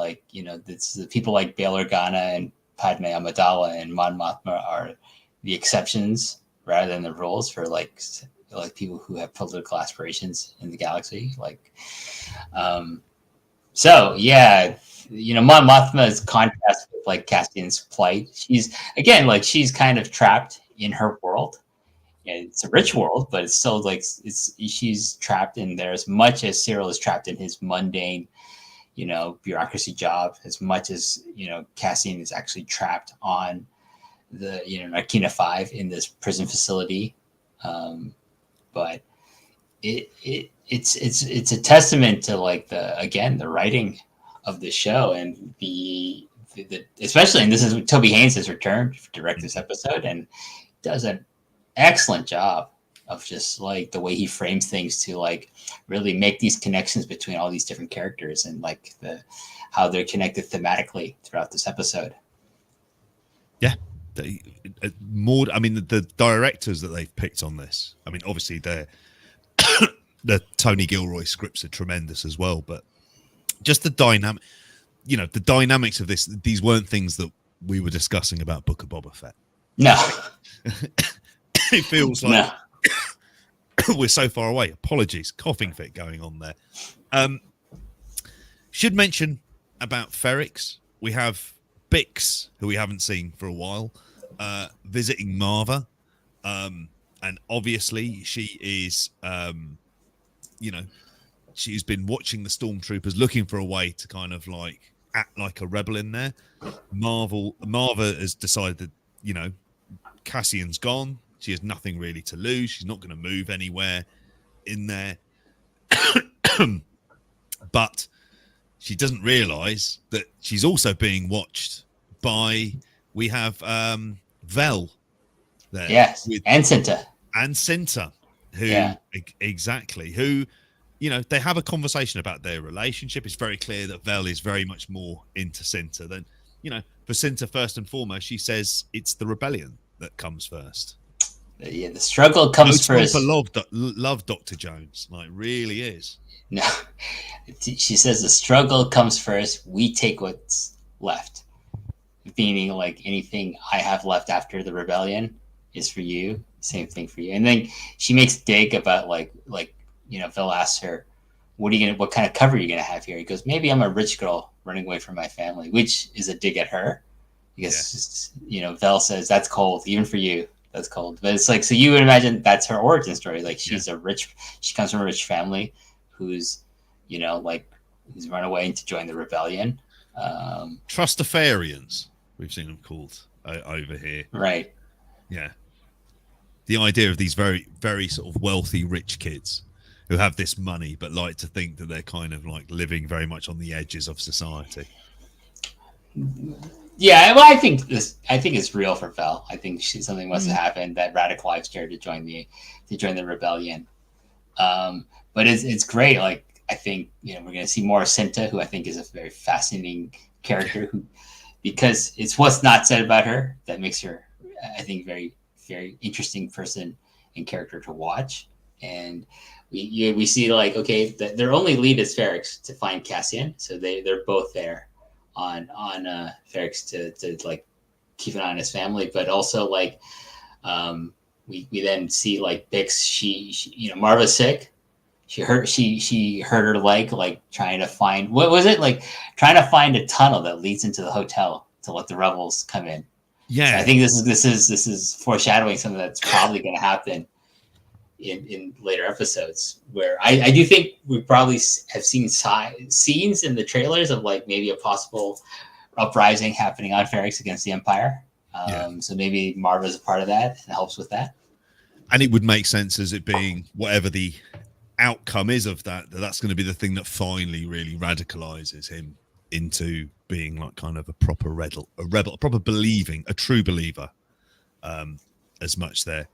it's the people like Bail Organa and Padme Amidala and Mon Mothma are the exceptions rather than the rules for like people who have political aspirations in the galaxy. So yeah, Mon Mothma's contrast with like Cassian's plight. She's kind of trapped in her world. Yeah, it's a rich world, but it's still she's trapped in there as much as Cyril is trapped in his mundane, bureaucracy job, as much as Cassian is actually trapped on the Narkina 5 in this prison facility. But it's a testament to the writing of the show and the especially, and this is Toby Haynes has returned to direct this episode and does an excellent job of just the way he frames things to really make these connections between all these different characters and how they're connected thematically throughout this episode. Yeah. The directors that they've picked on this, obviously the Tony Gilroy scripts are tremendous as well, but just the dynamics of this, these weren't things that we were discussing about Book of Boba Fett. No. It feels like we're so far away. Apologies, coughing fit going on there. Should mention about Ferrix, we have Bix, who we haven't seen for a while, visiting Marva, and obviously she is, she's been watching the stormtroopers, looking for a way to kind of act like a rebel in there. Marva has decided that Cassian's gone. She has nothing really to lose. She's not going to move anywhere in there. But she doesn't realize that she's also being watched by, we have Vel there. Yes, and Cinta, who exactly, who, they have a conversation about their relationship. It's very clear that Vel is very much more into Cinta than, for Cinta, first and foremost, she says it's the rebellion that comes first. Yeah, the struggle comes first. Love Dr. Jones, really is. No, she says the struggle comes first. We take what's left, meaning anything I have left after the rebellion is for you. Same thing for you. And then she makes a dig about Phil asks her, what kind of cover are you gonna have here? He goes, maybe I'm a rich girl running away from my family, which is a dig at her. Because Vel says that's cold, even for you. That's cold. But it's so you would imagine that's her origin story. She's she comes from a rich family who's, who's run away to join the rebellion. Trustafarians, we've seen them called over here. Right. Yeah. The idea of these very, very sort of wealthy, rich kids who have this money, but like to think that they're kind of like living very much on the edges of society. Yeah, well, I think it's real for Vel. I think something must have happened that radicalized her to join the rebellion. But it's great. Like, I think, we're going to see more of Cinta, who I think is a very fascinating character, because it's what's not said about her that makes her, I think, very, very interesting person and character to watch. And we see, like, okay, their only lead is Ferrix to find Cassian, so they're both there on Ferrix to like keep an eye on his family, but also like we then see like Bix, she Marva's sick. She hurt her leg, like trying to find, what was it, like trying to find a tunnel that leads into the hotel to let the rebels come in. Yeah, so I think this is foreshadowing something that's probably going to happen in later episodes, where I do think we probably have seen scenes in the trailers of like maybe a possible uprising happening on Ferrix against the Empire. So maybe Marva's a part of that and helps with that. And it would make sense as it being whatever the outcome is of that's going to be the thing that finally really radicalizes him into being like kind of a proper rebel, a proper believing, a true believer, as much there.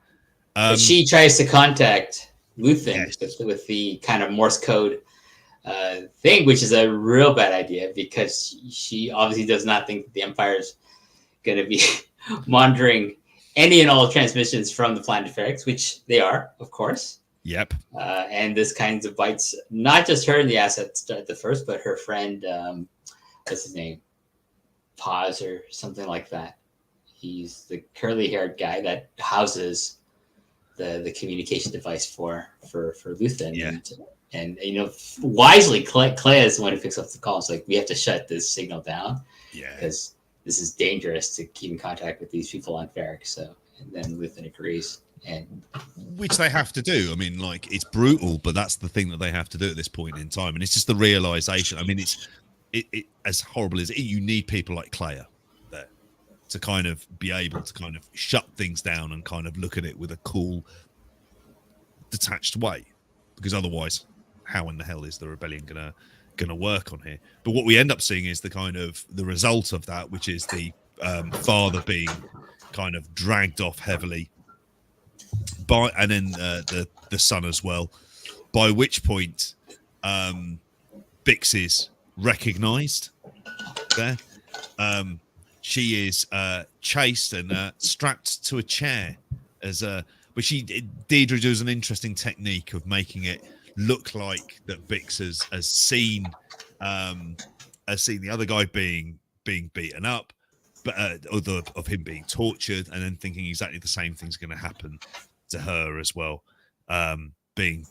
But she tries to contact Luthen with the kind of Morse code thing, which is a real bad idea, because she obviously does not think that the Empire is going to be monitoring any and all transmissions from the planet Ferrix, which they are, of course. Yep. And this kind of bites not just her in the assets at the first, but her friend, what's his name? Paz or something like that. He's the curly-haired guy that houses the communication device for Luthen. Yeah. And wisely, Clea is the one who picks up the call. It's like, we have to shut this signal down. Yeah. Because this is dangerous to keep in contact with these people on Ferrix. So, and then Luthen agrees. And which they have to do. I mean, like, it's brutal, but that's the thing that they have to do at this point in time. And it's just the realization. I mean, it as horrible as you need people like Clea there to kind of be able to kind of shut things down and kind of look at it with a cool, detached way, because otherwise, how in the hell is the rebellion gonna work on here? But what we end up seeing is the kind of the result of that, which is the father being kind of dragged off heavily by, and then the son as well. By which point, Bix is recognized there. She is chased and strapped to a chair but Deidre does an interesting technique of making it look like that Bix has seen the other guy being beaten up, but of him being tortured, and then thinking exactly the same thing's going to happen to her as well, being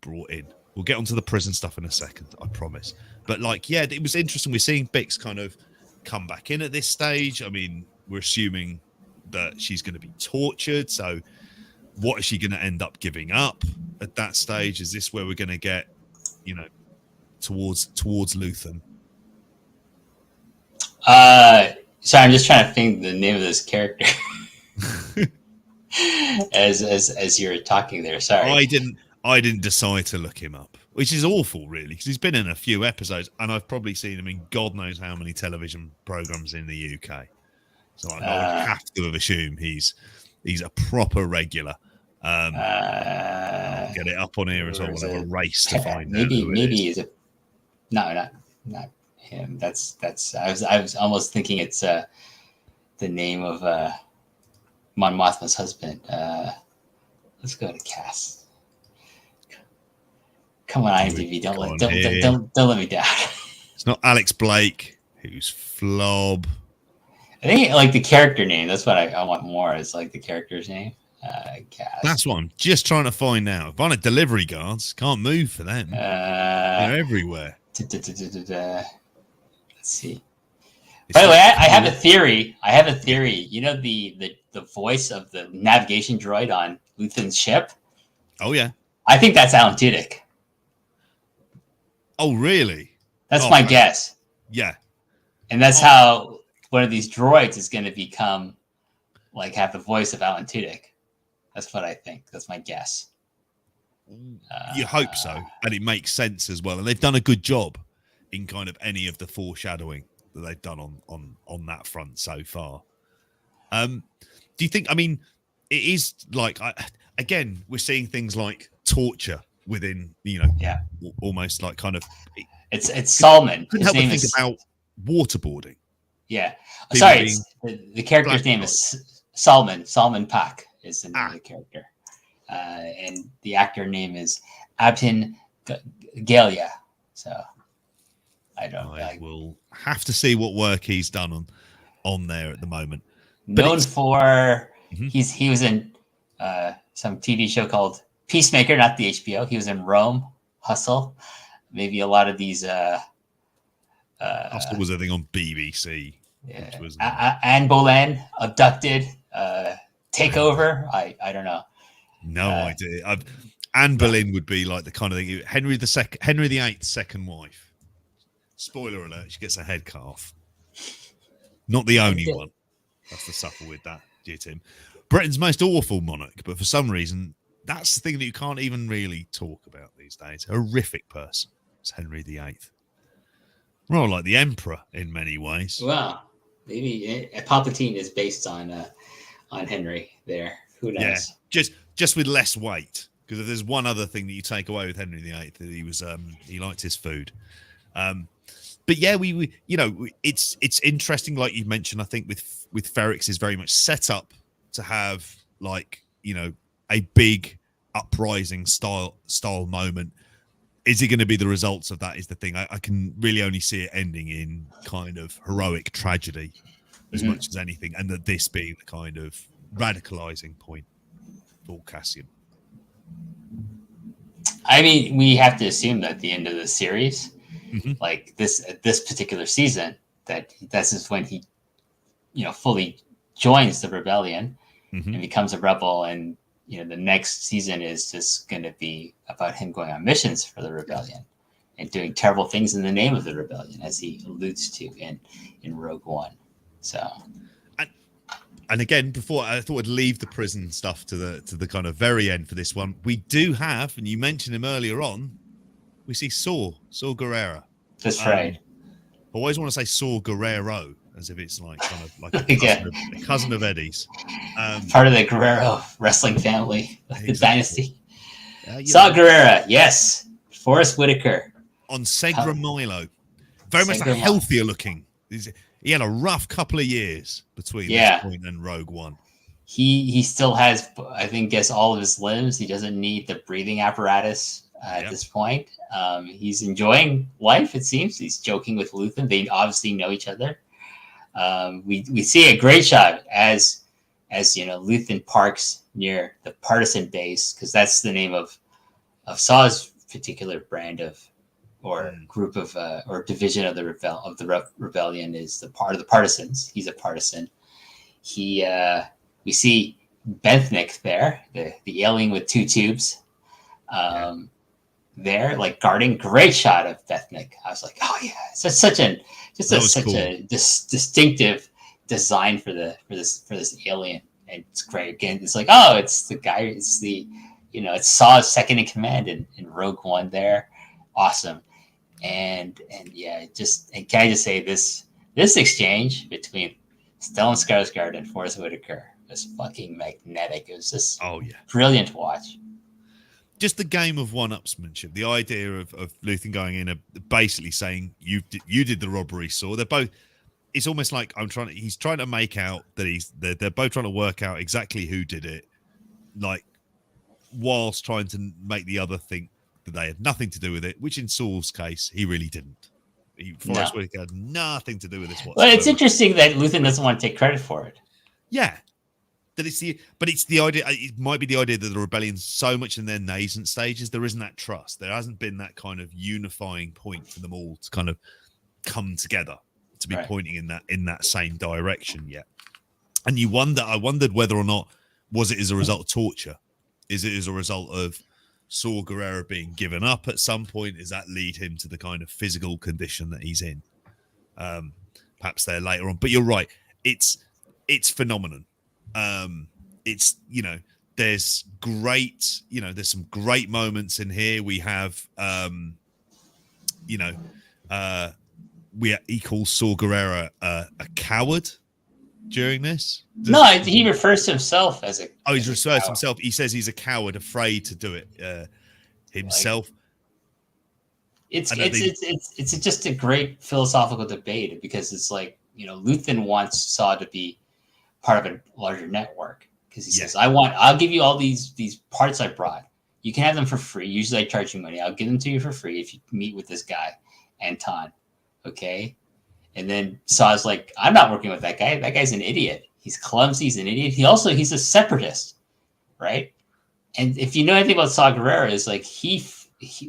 brought in. We'll get onto the prison stuff in a second, I promise. But it was interesting. We're seeing Bix kind of come back in at this stage. I mean, we're assuming that she's going to be tortured. So what is she going to end up giving up at that stage? Is this where we're going to get, towards Luthen? Sorry, I'm just trying to think the name of this character as you're talking there. Sorry. I didn't decide to look him up, which is awful, really, because he's been in a few episodes, and I've probably seen him in God knows how many television programs in the UK. So I would have to have assumed he's a proper regular. I'll get it up on here as well. We'll have a race to find out. Maybe he's not him. That's. I was almost thinking it's the name of Mon Mothma's husband. Let's go to Cass. Come on, IMDb. Don't let me down. It's not Alex Blake, who's Flob. I think like the character name. That's what I want more. Is like the character's name. Cass. That's what I'm just trying to find out. Planet delivery guards can't move for them. They're everywhere. Let's see. By the way, I have a theory. You know the voice of the navigation droid on Luthen's ship? Oh yeah. I think that's Alan Tudyk. Oh really? That's my guess. Yeah. And that's how one of these droids is going to become like have the voice of Alan Tudyk. That's what I think. That's my guess. You hope so, and it makes sense as well. And they've done a good job in kind of any of the foreshadowing that they've done on that front so far. Do you think? I mean, it is like again, we're seeing things like torture within, almost like kind of. It's Salman. Couldn't help but think about waterboarding. Yeah, sorry. The character's name is Salman. Salman Pak is the name of the character, and the actor name is Abhin Galia. So I will have to see what work he's done on there at the moment. Known for he was in some TV show called Peacemaker, not the HBO. He was in Rome, Hustle. Maybe a lot of these. Hustle was a thing on BBC. Yeah. Which was Anne Boleyn, Abducted, Takeover. I don't know. No idea. Anne Boleyn would be like the kind of thing. Henry VIII's second wife. Spoiler alert: she gets her head cut off. Not the only one. That's the suffer with that, dear Tim. Britain's most awful monarch, but for some reason, that's the thing that you can't even really talk about these days. A horrific person. It's Henry VIII. Well, like the emperor in many ways. Well, maybe Palpatine is based on Henry there. Who knows? Yeah, just with less weight. Because if there's one other thing that you take away with Henry VIII, that he was he liked his food. But yeah, we it's interesting, like you mentioned. I think with Ferrix is very much set up to have like a big uprising style moment. Is it going to be the results of that? Is the thing. I can really only see it ending in kind of heroic tragedy as much as anything, and that this being the kind of radicalizing point for Cassian. I mean, we have to assume that at the end of the series, like this particular season, that this is when he, fully joins the rebellion and becomes a rebel, and the next season is just going to be about him going on missions for the rebellion and doing terrible things in the name of the rebellion, as he alludes to in Rogue One. So, and again, before I thought I'd leave the prison stuff to the kind of very end for this one, we do have, and you mentioned him earlier on, we see Saw Gerrera. That's right. I always want to say Saw Gerrero, as if it's like kind of like a cousin of Eddie's. Part of the Guerrero wrestling family, the dynasty. Saw Gerrera, yes. Forrest Whitaker. On Segra Milo. Very much like healthier looking. He had a rough couple of years between this point and Rogue One. He still has, I think, all of his limbs. He doesn't need the breathing apparatus at this point. He's enjoying life, it seems. He's joking with Luthen. They obviously know each other. We see a great shot as Luthen parks near the partisan base, because that's the name of Saw's particular brand of or group of or division of the rebellion is the part of the partisans. He's a partisan. We see Bethnick there, the alien with two tubes, there, like guarding. Great shot of Bethnick. I was like, oh yeah, it's such a distinctive design for this alien, and it's great. Again, it's like, oh, it's the guy. It's it's Saw's second in command in Rogue One. There, awesome. And can I just say this exchange between Stellan Skarsgård and Forrest Whitaker was fucking magnetic. It was just brilliant to watch. Just the game of one-upsmanship, the idea of Luthen going in, basically saying you did the robbery, Saw. They're both. It's almost like he's trying to make out that they're both trying to work out exactly who did it, like whilst trying to make the other think that they had nothing to do with it, which in Saw's case, he really didn't. Forrest Whitaker had nothing to do with this whatsoever. Well, it's interesting that Luthen doesn't want to take credit for it. Yeah. It's the idea. It might be the idea that the rebellion's so much in their nascent stages, there isn't that trust. There hasn't been that kind of unifying point for them all to kind of come together, to be pointing in that same direction yet. And I wondered whether or not, was it as a result of torture? Is it as a result of Saw Gerrera being given up at some point? Does that lead him to the kind of physical condition that he's in? perhaps there later on. But you're right, it's phenomenon. It's, you know, there's great, you know, there's some great moments in here. We have, you know, he calls Saw Gerrera a coward during this. He refers to himself as a. Oh, he refers to himself. He says he's a coward, afraid to do it himself. Like, it's just a great philosophical debate, because it's like, you know, Luthen wants Saw to be part of a larger network, because he says, I'll give you all these parts I brought. You can have them for free. Usually I charge you money. I'll give them to you for free if you meet with this guy, Anton. Okay. And then Saw's like, I'm not working with that guy. That guy's an idiot. He's clumsy. He's an idiot. He's a separatist. Right. And if you know anything about Saw Gerrera, is like,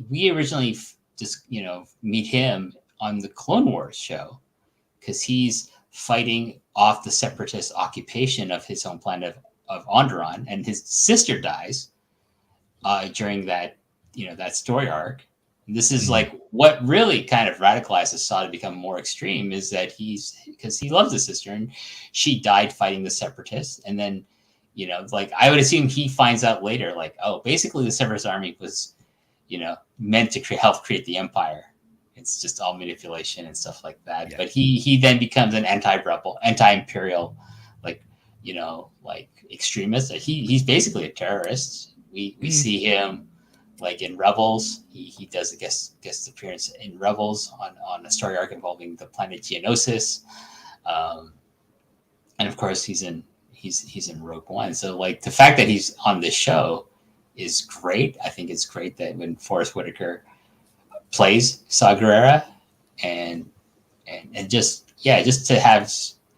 we originally just, you know, meet him on the Clone Wars show, because he's fighting off the separatist occupation of his home planet of Onderon, and his sister dies during that, you know, that story arc. And this is like what really kind of radicalizes Saw to become more extreme, is that because he loves his sister and she died fighting the separatists. And then, you know, like, I would assume he finds out later, like, oh, basically the Separatist army was, you know, meant to help create the Empire. It's just all manipulation and stuff like that. Yeah. But he then becomes an anti-rebel, anti-imperial, like, you know, like extremist. He's basically a terrorist. We see him like in Rebels. He does a guest appearance in Rebels on a story arc involving the planet Geonosis. And of course he's in Rogue One. So like the fact that he's on this show is great. I think it's great that when Forrest Whitaker plays Saw Gerrera, and just to have,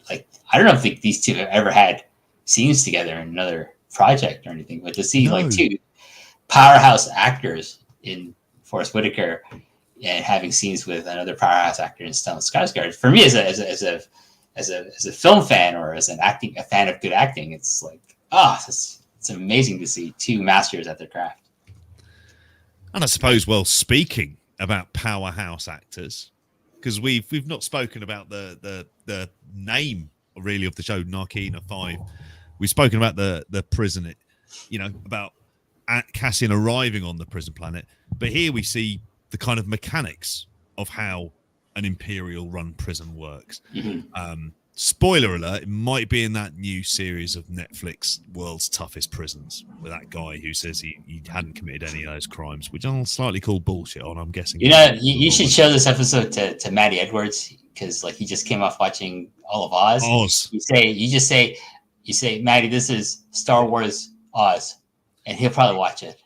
like, I don't know if these two have ever had scenes together in another project or anything, but to see like two powerhouse actors in Forrest Whitaker and having scenes with another powerhouse actor in Stellan Skarsgård, for me as a film fan, or as a fan of good acting, it's like, it's amazing to see two masters at their craft. And I suppose, well, speaking about powerhouse actors, because we've not spoken about the name really of the show, Narkina 5. We've spoken about the prison, you know, about Cassian arriving on the prison planet, but here we see the kind of mechanics of how an Imperial run prison works. Spoiler alert, it might be in that new series of Netflix, World's Toughest Prisons, with that guy who says he hadn't committed any of those crimes, which I'll slightly call bullshit on, I'm guessing. You know, you should show this episode to Matty Edwards, because like he just came off watching all of Oz. You say, Matty, this is Star Wars Oz, and he'll probably watch it.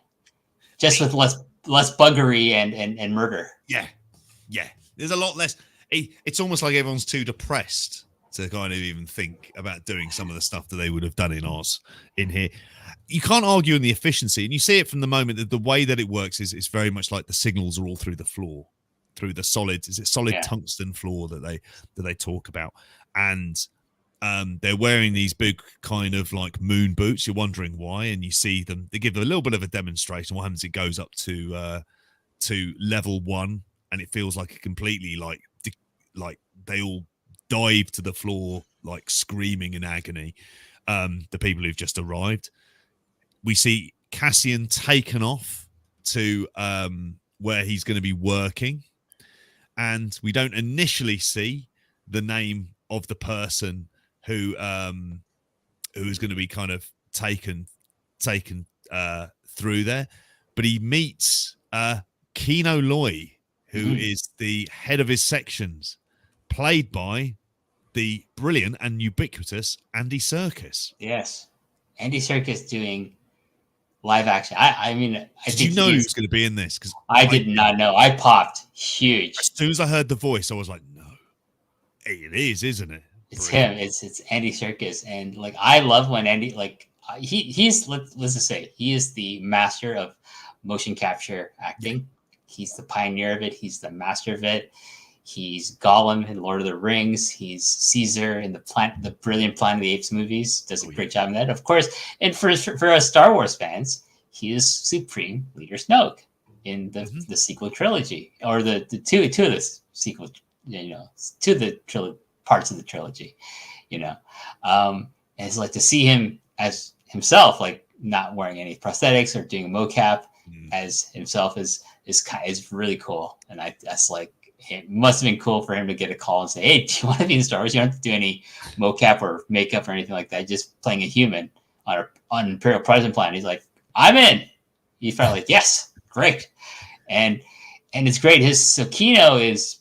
Just with less buggery and murder. Yeah. There's a lot less. It's almost like everyone's too depressed to kind of even think about doing some of the stuff that they would have done in Oz in here. You can't argue in the efficiency, and you see it from the moment that the way that it works is very much like the signals are all through the floor, through the solid tungsten floor that they talk about. And they're wearing these big kind of like moon boots. You're wondering why, and you see them. They give a little bit of a demonstration. What happens? It goes up to level 1, and it feels like a completely like they all dive to the floor, like screaming in agony. The people who've just arrived. We see Cassian taken off to where he's going to be working, and we don't initially see the name of the person who is going to be kind of taken through there, but he meets Kino Loy, who is the head of his sections, played by the brilliant and ubiquitous Andy Serkis. Yes, Andy Serkis doing live action. I mean, did you know he was going to be in this? Because I did not know. I popped huge as soon as I heard the voice. I was like, no, it is, isn't it? It's brilliant. Him. It's Andy Serkis, and like I love when Andy, like he's let's just say he is the master of motion capture acting. Yeah. He's the pioneer of it. He's the master of it. He's Gollum in Lord of the Rings. He's Caesar in the brilliant Planet of the Apes movies. Does a great job in that, of course. And for us Star Wars fans, he is Supreme Leader Snoke in the sequel trilogy, or the two of the sequel, you know, to the parts of the trilogy, and it's like to see him as himself, like not wearing any prosthetics or doing a mocap as himself is really cool. And that's like, it must have been cool for him to get a call and say, hey, do you want to be in Star Wars? You don't have to do any mocap or makeup or anything like that. Just playing a human on Imperial Prison Planet. He's like, I'm in. He felt like, yes, great. And it's great. So Kino is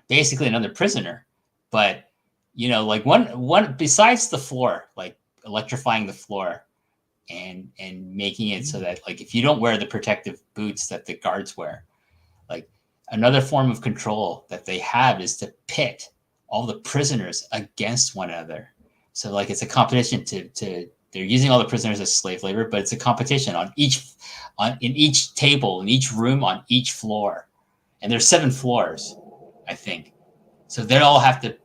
basically another prisoner, but like one besides the floor, like electrifying the floor and making it so that like if you don't wear the protective boots that the guards wear, like another form of control that they have is to pit all the prisoners against one another. So like it's a competition to they're using all the prisoners as slave labor, but it's a competition in each table, in each room, on each floor. And there's 7 floors, I think. So they all have to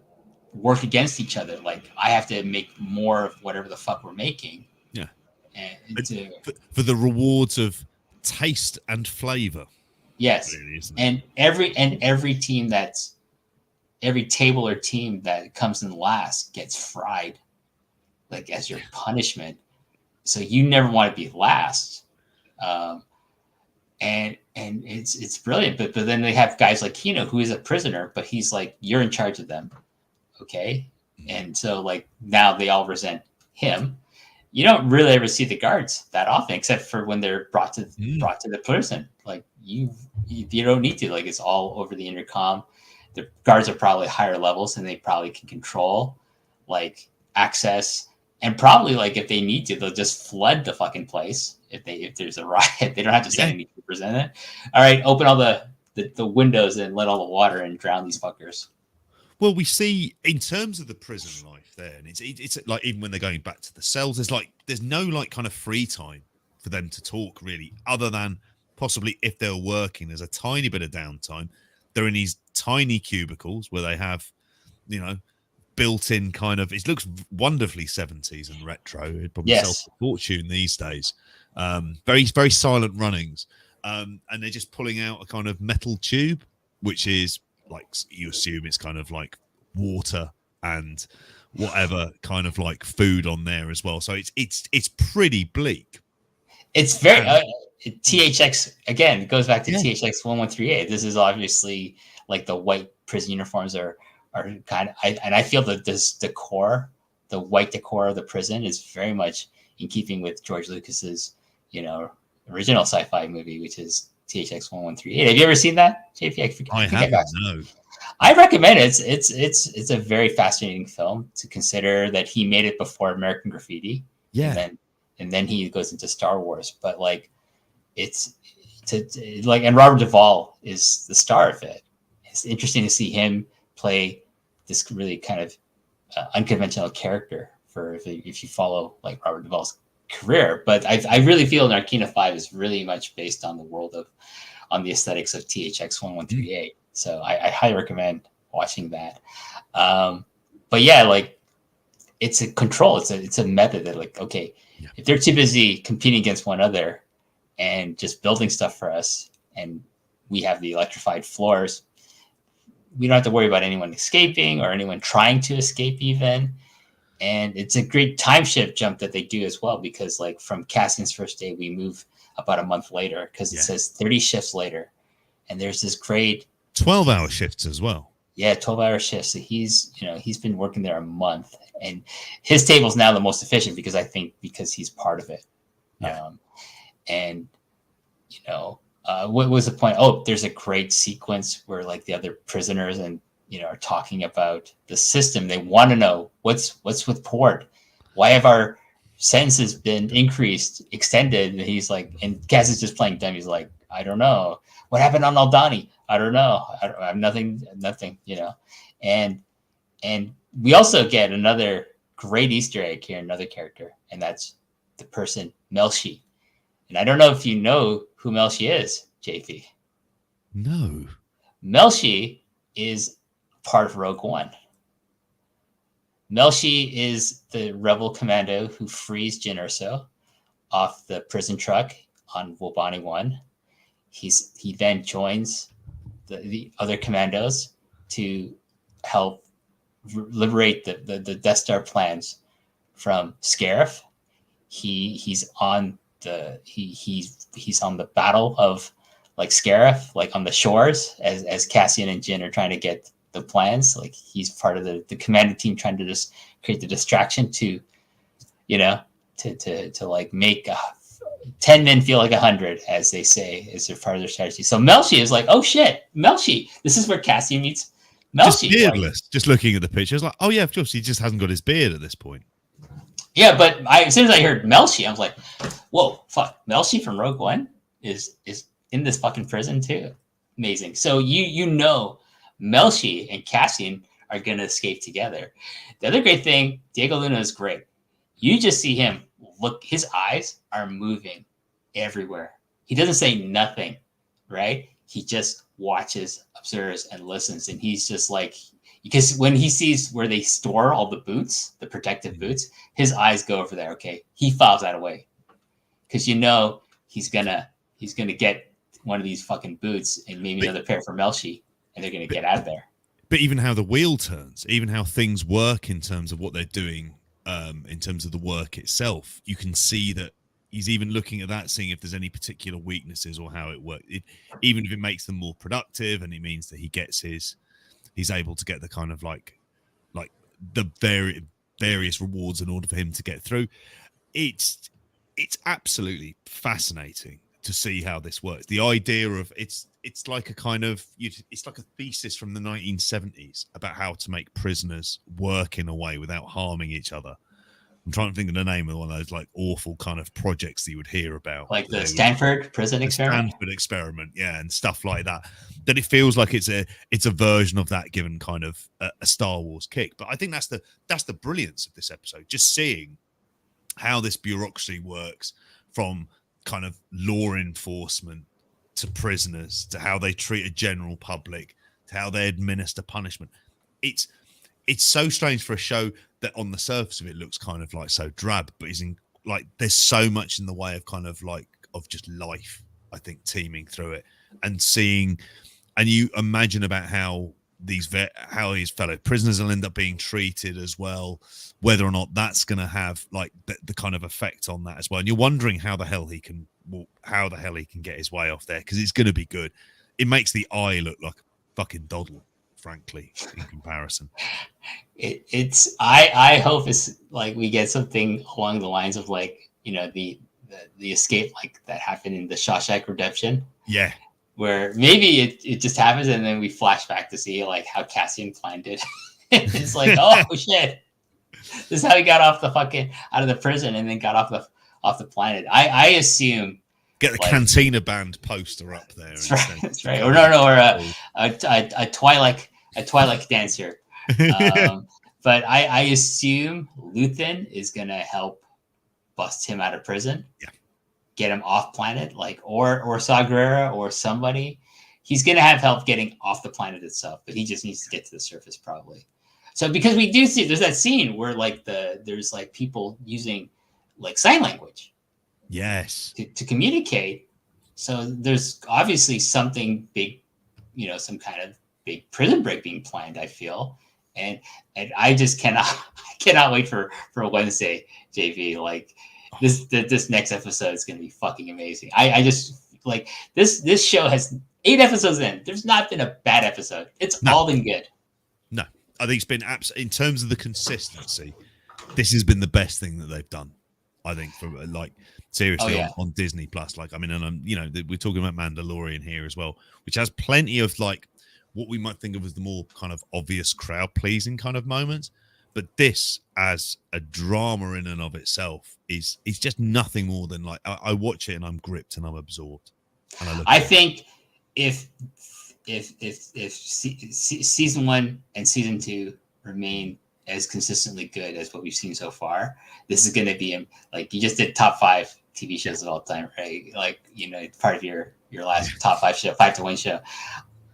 work against each other. Like I have to make more of whatever the fuck we're making. Yeah. And for the rewards of taste and flavor. Yes. Really, and every team every table or team that comes in last gets fried, like as your punishment. So you never want to be last. And it's brilliant. But then they have guys like Kino, who is a prisoner, but he's like, you're in charge of them. Okay. And so like now they all resent him. You don't really ever see the guards that often, except for when they're brought to the prison. Like you don't need to. Like it's all over the intercom. The guards are probably higher levels, and they probably can control like access, and probably like if they need to, they'll just flood the fucking place. If there's a riot, they don't have to send any to present it. All right, open all the windows and let all the water and drown these fuckers. Well, we see in terms of the prison life there, and it's like even when they're going back to the cells, there's no like kind of free time for them to talk really, other than possibly if they're working. There's a tiny bit of downtime. They're in these tiny cubicles where they have, built-in kind of. It looks wonderfully 70s and retro. It probably sells a fortune these days. Very very silent runnings, and they're just pulling out a kind of metal tube, which is. Like you assume it's kind of like water and whatever kind of like food on there as well. So it's pretty bleak. It's very THX again. It goes back to THX 1138. This is obviously like the white prison uniforms are kind of. I feel that this decor, the white decor of the prison, is very much in keeping with George Lucas's original sci-fi movie, which is THX 1138. Have you ever seen that, JP? I haven't. No. I recommend it. It's a very fascinating film to consider that he made it before American Graffiti. Yeah. And then he goes into Star Wars. But like, and Robert Duvall is the star of it. It's interesting to see him play this really kind of unconventional character if you follow like Robert Duvall's career. But I really feel Narkina 5 is really much based on on the aesthetics of THX 1138. So I highly recommend watching that. But yeah, like it's a control. It's a method that like, okay, if they're too busy competing against one another and just building stuff for us, and we have the electrified floors, we don't have to worry about anyone escaping or anyone trying to escape even. And it's a great time shift jump that they do as well, because like from Cassian's first day, we move about a month later because it says 30 shifts later. And there's this great 12-hour shifts as well. Yeah, 12-hour shifts. So he's been working there a month, and his table's now the most efficient because he's part of it. Yeah. What was the point? Oh, there's a great sequence where like the other prisoners and are talking about the system. They want to know what's with Port. Why have our sentences been extended? And he's like, and Cass is just playing dumb. He's like, I don't know. What happened on Aldani? I don't know. I have nothing. And we also get another great Easter egg here, another character, and that's the person Melshi. And I don't know if you know who Melshi is, JP. No. Melshi is part of Rogue One. Melshi is the rebel commando who frees Jyn Erso off the prison truck on Wobani 1. He then joins the other commandos to help liberate the Death Star plans from Scarif. He's on the battle of like Scarif, like on the shores as Cassian and Jyn are trying to get the plans. Like he's part of the commanding team trying to just create the distraction to, to like make 10 men feel like 100, as they say, is their part of their strategy. So Melshi is like, oh shit, Melshi. This is where Cassian meets Melshi. Just beardless. Just looking at the picture, it's like, oh yeah, of course, he just hasn't got his beard at this point. Yeah, but as soon as I heard Melshi, I was like, whoa, fuck. Melshi from Rogue One is in this fucking prison too. Amazing. So you know Melshi and Cassian are going to escape together. The other great thing, Diego Luna is great. You just see him look, his eyes are moving everywhere. He doesn't say nothing, right? He just watches, observes, and listens. And he's just like, because when he sees where they store all the boots, the protective boots, his eyes go over there. Okay, he files that away because he's gonna get one of these fucking boots and maybe another pair for Melshi, and they're gonna get out of there. But even how the wheel turns, even how things work in terms of what they're doing, in terms of the work itself, you can see that he's even looking at that, seeing if there's any particular weaknesses or how it works. Even if it makes them more productive, and it means that he's able to get the kind of like the various rewards in order for him to get through. It's absolutely fascinating to see how this works. The idea of it's like a kind of it's like a thesis from the 1970s about how to make prisoners work in a way without harming each other. I'm trying to think of the name of one of those like awful kind of projects that you would hear about, like the Stanford prison experiment. Stanford experiment, yeah, and stuff like that. That it feels like it's a version of that, given kind of a Star Wars kick. But I think that's the brilliance of this episode, just seeing how this bureaucracy works, from kind of law enforcement to prisoners to how they treat a general public to how they administer punishment. It's so strange for a show that on the surface of it looks kind of like so drab, but is in like there's so much in the way of kind of like of just life, I think, teeming through it, and seeing, and you imagine about how how his fellow prisoners will end up being treated as well, whether or not that's going to have like the kind of effect on that as well. And you're wondering how the hell he can get his way off there, because it's going to be good. It makes the eye look like a fucking doddle, frankly, in comparison. I hope it's like we get something along the lines of like, the escape like that happened in the Shawshank Redemption. Yeah. Where maybe it just happens and then we flash back to see like how Cassian planned it. It's like, oh shit. This is how he got out of the prison and then got off the planet. I assume get the Cantina Band poster up there. That's right. Or or a Twilight dancer. But I assume Luthen is gonna help bust him out of prison. Yeah. Get him off planet, like or Saw Gerrera or somebody. He's gonna have help getting off the planet itself, but he just needs to get to the surface probably. So because we do see there's that scene where like there's like people using like sign language. Yes. To communicate. So there's obviously something big, some kind of big prison break being planned, I feel. And I just cannot wait for Wednesday, JV. Like this next episode is going to be fucking amazing. I just like this show has 8 episodes in. There's not been a bad episode. It's all been good. No, I think it's been in terms of the consistency. This has been the best thing that they've done. I think for like seriously on Disney Plus. Like, I mean, and I'm we're talking about Mandalorian here as well, which has plenty of like what we might think of as the more kind of obvious crowd pleasing kind of moments. But this, as a drama in and of itself, is just nothing more than like I watch it and I'm gripped and I'm absorbed. And I think if season 1 and season 2 remain as consistently good as what we've seen so far, this is going to be like you just did top 5 TV shows of all time, right? Like part of your last top 5 show, 5 to 1 show.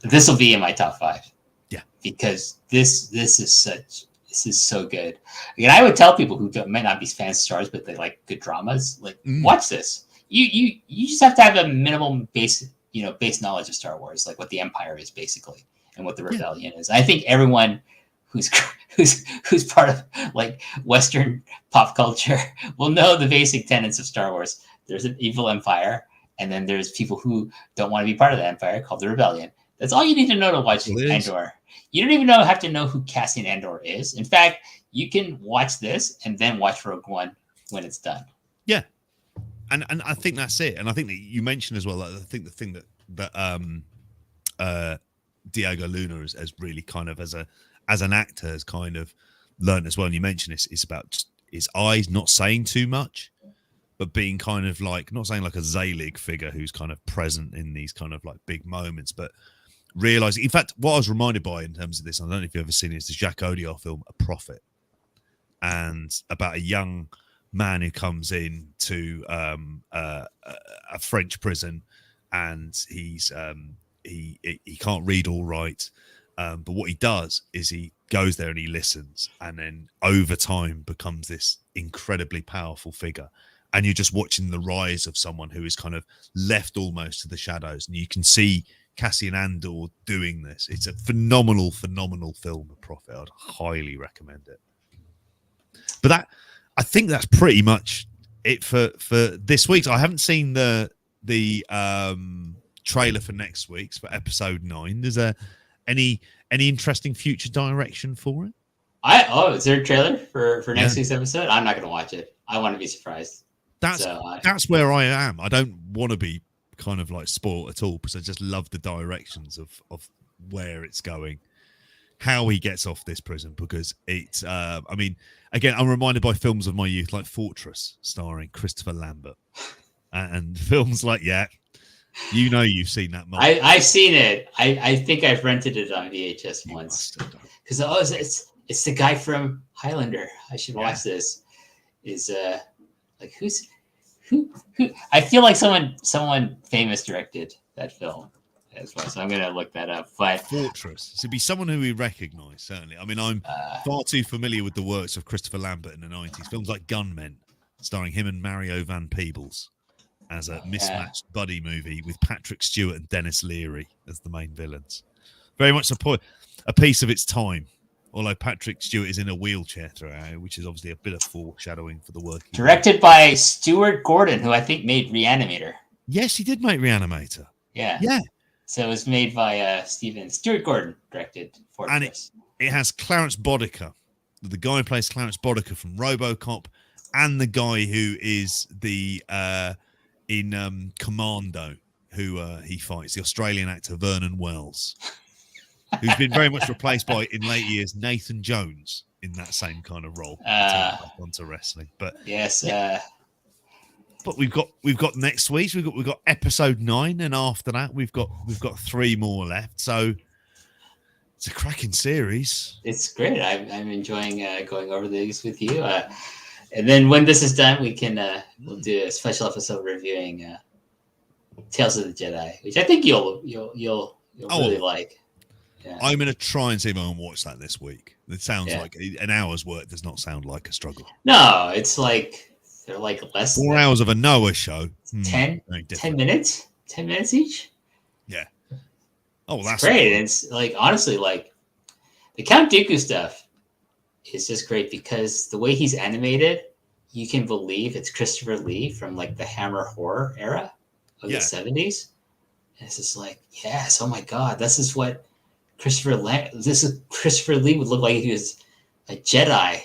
This will be in my top 5. Yeah, because this is so good. Again, I would tell people who might not be fans of stars, but they like good dramas, like watch this. You just have to have a minimum base knowledge of Star Wars, like what the Empire is basically and what the Rebellion is. I think everyone who's who's part of like Western pop culture will know the basic tenets of Star Wars. There's an evil empire, and then there's people who don't want to be part of the empire called the Rebellion. That's all you need to know to watch Andor. You don't even have to know who Cassian Andor is. In fact, you can watch this and then watch Rogue One when it's done. Yeah, and I think that's it. And I think that you mentioned as well. I think the thing that Diego Luna has really kind of as an actor has kind of learned as well. And you mentioned this. It's about just his eyes not saying too much, but being kind of like not saying like a Zelig figure who's kind of present in these kind of like big moments, but realizing. In fact, what I was reminded by in terms of this, I don't know if you've ever seen it, it's the Jacques Audiard film A Prophet, and about a young man who comes in to a French prison, and he can't read all right, but what he does is he goes there and he listens, and then over time becomes this incredibly powerful figure. And you're just watching the rise of someone who is kind of left almost to the shadows, and you can see Cassian Andor doing this. It's a phenomenal film, A Prophet. I'd highly recommend it. But I think that's pretty much it for this week. I haven't seen the trailer for next week's for episode 9. Is there any interesting future direction for it? Is there a trailer for next week's episode? I'm not going to watch it. I want to be surprised. That's where I am. I don't want to be kind of like spoiled at all, because I just love the directions of where it's going, how he gets off this prison, because it's I mean, again, I'm reminded by films of my youth like Fortress starring Christopher Lambert and films like you've seen that movie. I've seen it. I think I've rented it on VHS once, because it's the guy from Highlander. I should watch this. Is like who I feel like someone famous directed that film as well, so I'm gonna look that up. But Fortress, so it'd be someone who we recognise, certainly. I mean, I'm far too familiar with the works of Christopher Lambert in the 90s. Films like Gunmen, starring him and Mario Van Peebles as a mismatched buddy movie with Patrick Stewart and Dennis Leary as the main villains. Very much a piece of its time. Although Patrick Stewart is in a wheelchair throughout, which is obviously a bit of foreshadowing for the work. Directed by Stuart Gordon, who I think made Reanimator. Yes, he did make Reanimator. Yeah. Yeah. So it was made by Stuart Gordon, directed Fortress. And it has Clarence Bodicker, the guy who plays Clarence Bodicker from RoboCop, and the guy who is the in Commando, who he fights, the Australian actor Vernon Wells. Who's been very much replaced by, in late years, Nathan Jones in that same kind of role onto wrestling. But yes, but we've got next week. We've got episode 9, and after that we've got 3 more left. So it's a cracking series. It's great. I'm enjoying going over these with you. And then when this is done, we can we'll do a special episode reviewing Tales of the Jedi, which I think you'll really like. Yeah. I'm going to try and see if I can watch that this week. It sounds like an hour's work does not sound like a struggle. No, it's like they're like less 4 hours of a Noah show. 10 minutes? 10 minutes each? Yeah. Oh, that's great. And it's like, honestly, like the Count Dooku stuff is just great because the way he's animated, you can believe it's Christopher Lee from like the Hammer horror era of the 70s. And it's just like, yes, oh my God, this is Christopher Lee would look like if he was a Jedi.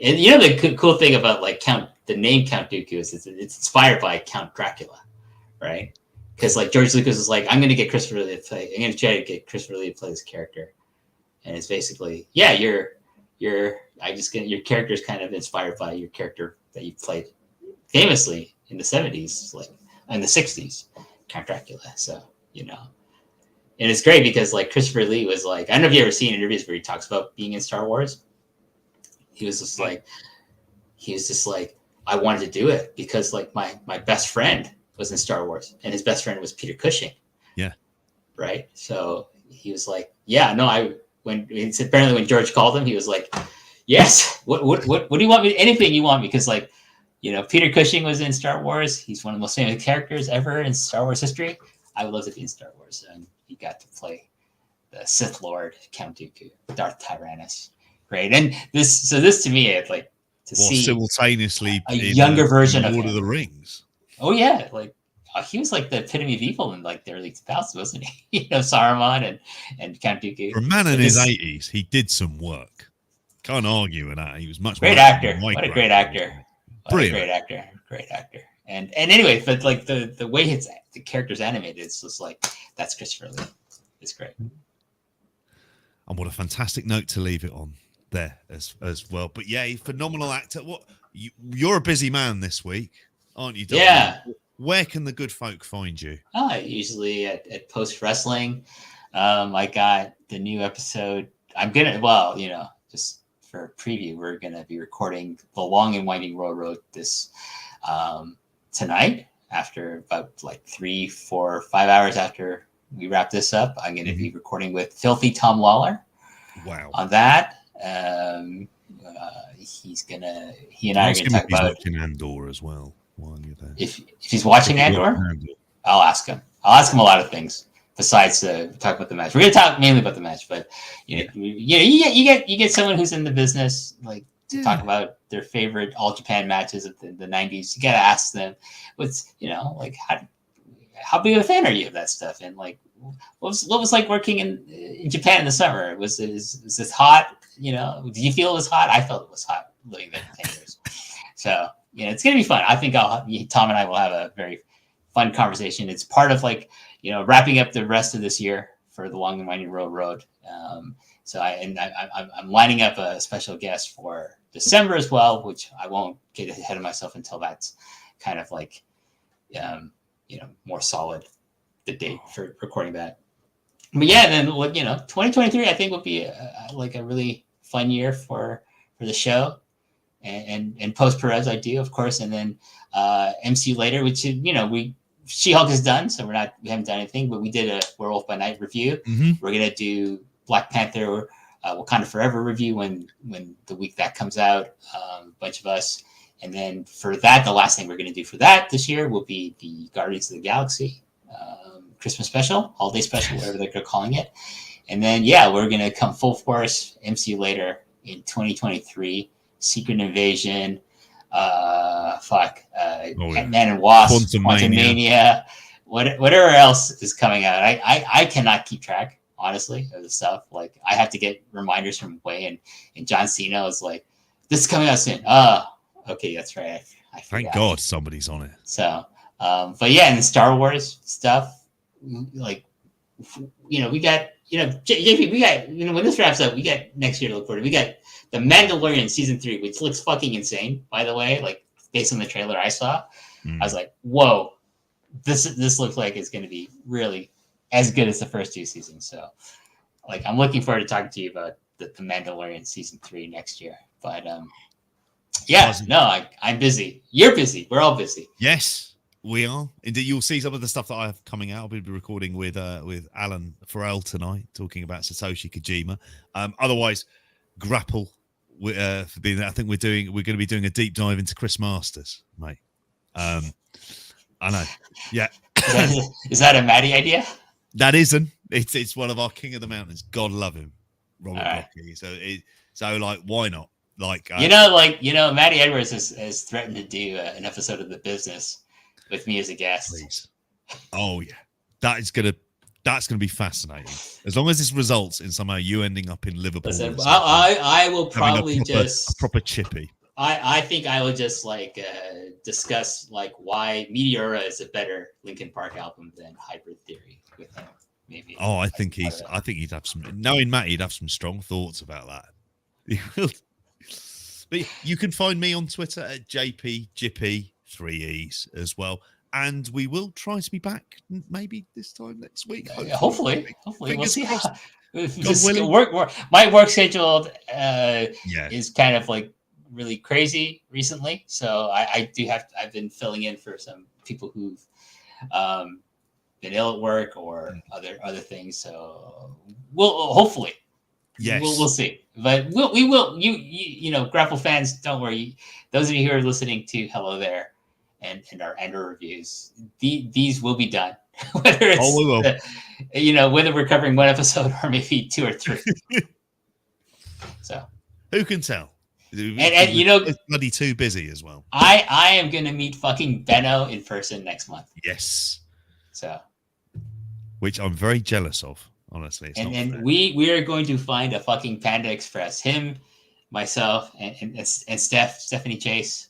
And you know the cool thing about like the name Count Dooku is it's inspired by Count Dracula, right? Because like George Lucas was like, I'm going to get Christopher Lee to play. I'm going to try to get Christopher Lee to play this character, and it's basically, your character is kind of inspired by your character that you played famously in the 70s, like in the 60s, Count Dracula. So and it's great because like Christopher Lee was like, I don't know if you ever seen interviews where he talks about being in Star Wars. He was just like, I wanted to do it because like my best friend was in Star Wars and his best friend was Peter Cushing. Yeah. Right. So he was like, apparently when George called him, he was like, yes, what do you want me? Anything you want me. Because like, Peter Cushing was in Star Wars. He's one of the most famous characters ever in Star Wars history. I would love to be in Star Wars. And he got to play the Sith Lord, Count Dooku, Darth Tyrannus. great. And this to me, it's like to see simultaneously a younger version of Lord him. of the Rings. Oh yeah, like he was like the epitome of evil in like the early 2000s, wasn't he? Saruman and Count Dooku. For a man in his 80s, he did some work. Can't argue with that. He was much great more actor. What a great actor! Brilliant. Great actor. And anyway, but like the way the character's animated, it's just like that's Christopher Lee. It's great. And what a fantastic note to leave it on there as well. But yeah, phenomenal actor. What you're a busy man this week, aren't you, Dominic? Yeah. Where can the good folk find you? Usually at Post Wrestling. I got the new episode. I'm gonna just for a preview, we're gonna be recording the Long and Winding Road this tonight after about like 3, 4, 5 hours after we wrap this up. I'm going to be recording with Filthy Tom Lawler. Wow. On that. He and I are going to talk about watching Andor as well while you're there. If he's watching Andor, I'll ask him. I'll ask him a lot of things besides talk about the match. We're going to talk mainly about the match, but you get someone who's in the business, like to talk about their favorite All Japan matches of the 90s. You got to ask them what's, like how big of a fan are you of that stuff? And like, what was like working in Japan in the summer? Was this hot? Do you feel it was hot? I felt it was hot living there for 10 years. So, it's going to be fun. I think Tom and I will have a very fun conversation. It's part of like, wrapping up the rest of this year for the Long and Winding Road. So I'm lining up a special guest for December as well, which I won't get ahead of myself until that's kind of like, more solid, the date for recording that. But yeah, then 2023 I think will be a really fun year for the show, and post Perez I do, of course, and then MC later, which She-Hulk is done, so we haven't done anything, but we did a Werewolf by Night review. Mm-hmm. We're gonna do Black Panther Wakanda Forever review when the week that comes out, a bunch of us. And then for that, the last thing we're going to do for that this year will be the Guardians of the Galaxy Christmas special, holiday special, whatever they're calling it. And then, we're going to come full force MC later in 2023, Secret Invasion, Ant-Man and Wasp, Quantumania, whatever else is coming out. I cannot keep track, honestly, of the stuff. Like, I have to get reminders from Way, and John Cena is like, this is coming out soon. Okay, that's right. I Thank God somebody's on it. So, but yeah, and the Star Wars stuff, like, we got, JP, we got, when this wraps up, we got next year to look forward to. We got The Mandalorian season 3, which looks fucking insane, by the way, like based on the trailer I saw. I was like, whoa, this looks like it's going to be really as good as the first 2 seasons. So, like, I'm looking forward to talking to you about the Mandalorian season 3 next year. But, I'm busy. You're busy. We're all busy. Yes, we are. Indeed, you'll see some of the stuff that I have coming out. I'll be recording with Alan Farrell tonight, talking about Satoshi Kojima. Otherwise, grapple for being there. I think we're going to be doing a deep dive into Chris Masters, mate. I know. Yeah. Is that a Maddie idea? That isn't. It's one of our King of the Mountains. God love him, Robert Blocky. So like, why not? Like, Maddie Edwards has threatened to do an episode of The Business with me as a guest. Please. Oh yeah, that's gonna be fascinating. As long as this results in somehow you ending up in Liverpool. Listen, I will probably a proper chippy. I think I will just discuss like why Meteora is a better Linkin Park album than Hybrid Theory with him. Maybe. Oh, I think he'd have some. Knowing Matt, he'd have some strong thoughts about that. But you can find me on Twitter at JPGippy 3 E's as well. And we will try to be back maybe this time next week. Hopefully. We'll see how my work schedule is kind of like really crazy recently. So I've been filling in for some people who've been ill at work or other things. So we'll hopefully. Yes. We'll see. But we will. You Grapple fans, don't worry. Those of you who are listening to Hello There and our Andor reviews, these will be done. Whether it's whether we're covering one episode or maybe 2 or 3. So Who can tell? And you know, it's bloody too busy as well. I am gonna meet fucking Benno in person next month. Yes. So, which I'm very jealous of, honestly. And we are going to find a fucking Panda Express. Him, myself, and Stephanie Chase.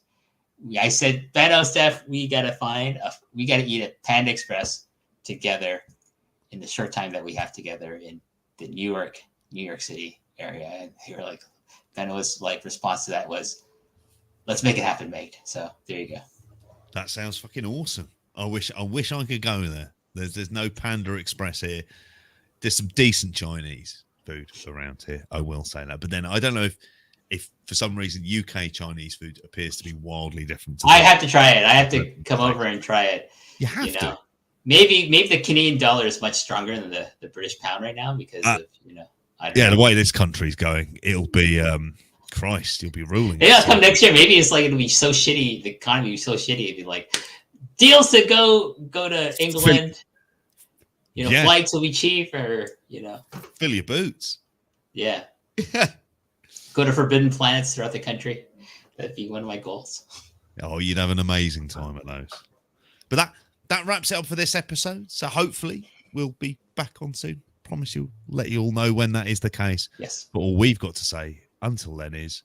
I said, Benno, Steph, we gotta eat at Panda Express together in the short time that we have together in the New York City area. And they were like, Benno's like response to that was, let's make it happen, mate. So there you go. That sounds fucking awesome. I wish I could go there. There's no Panda Express here. There's some decent Chinese food around here. I will say that. But then I don't know if for some reason UK Chinese food appears to be wildly different. I have to try it. I have to come over and try it. You have to. Maybe the Canadian dollar is much stronger than the British pound right now because of, I don't know. The way this country's going, it'll be Christ, you'll be ruling. Yeah, come next year. Maybe it's like it'll be so shitty. The economy will be so shitty. It'll be like deals to go to England. Flights will be cheap, or fill your boots. Yeah. Go to forbidden planets throughout the country. That'd be one of my goals. Oh, you'd have an amazing time at those. But that wraps it up for this episode. So hopefully we'll be back on soon. Promise you'll let you all know when that is the case. Yes. But all we've got to say until then is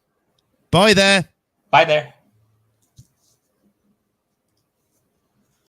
bye there. Bye there.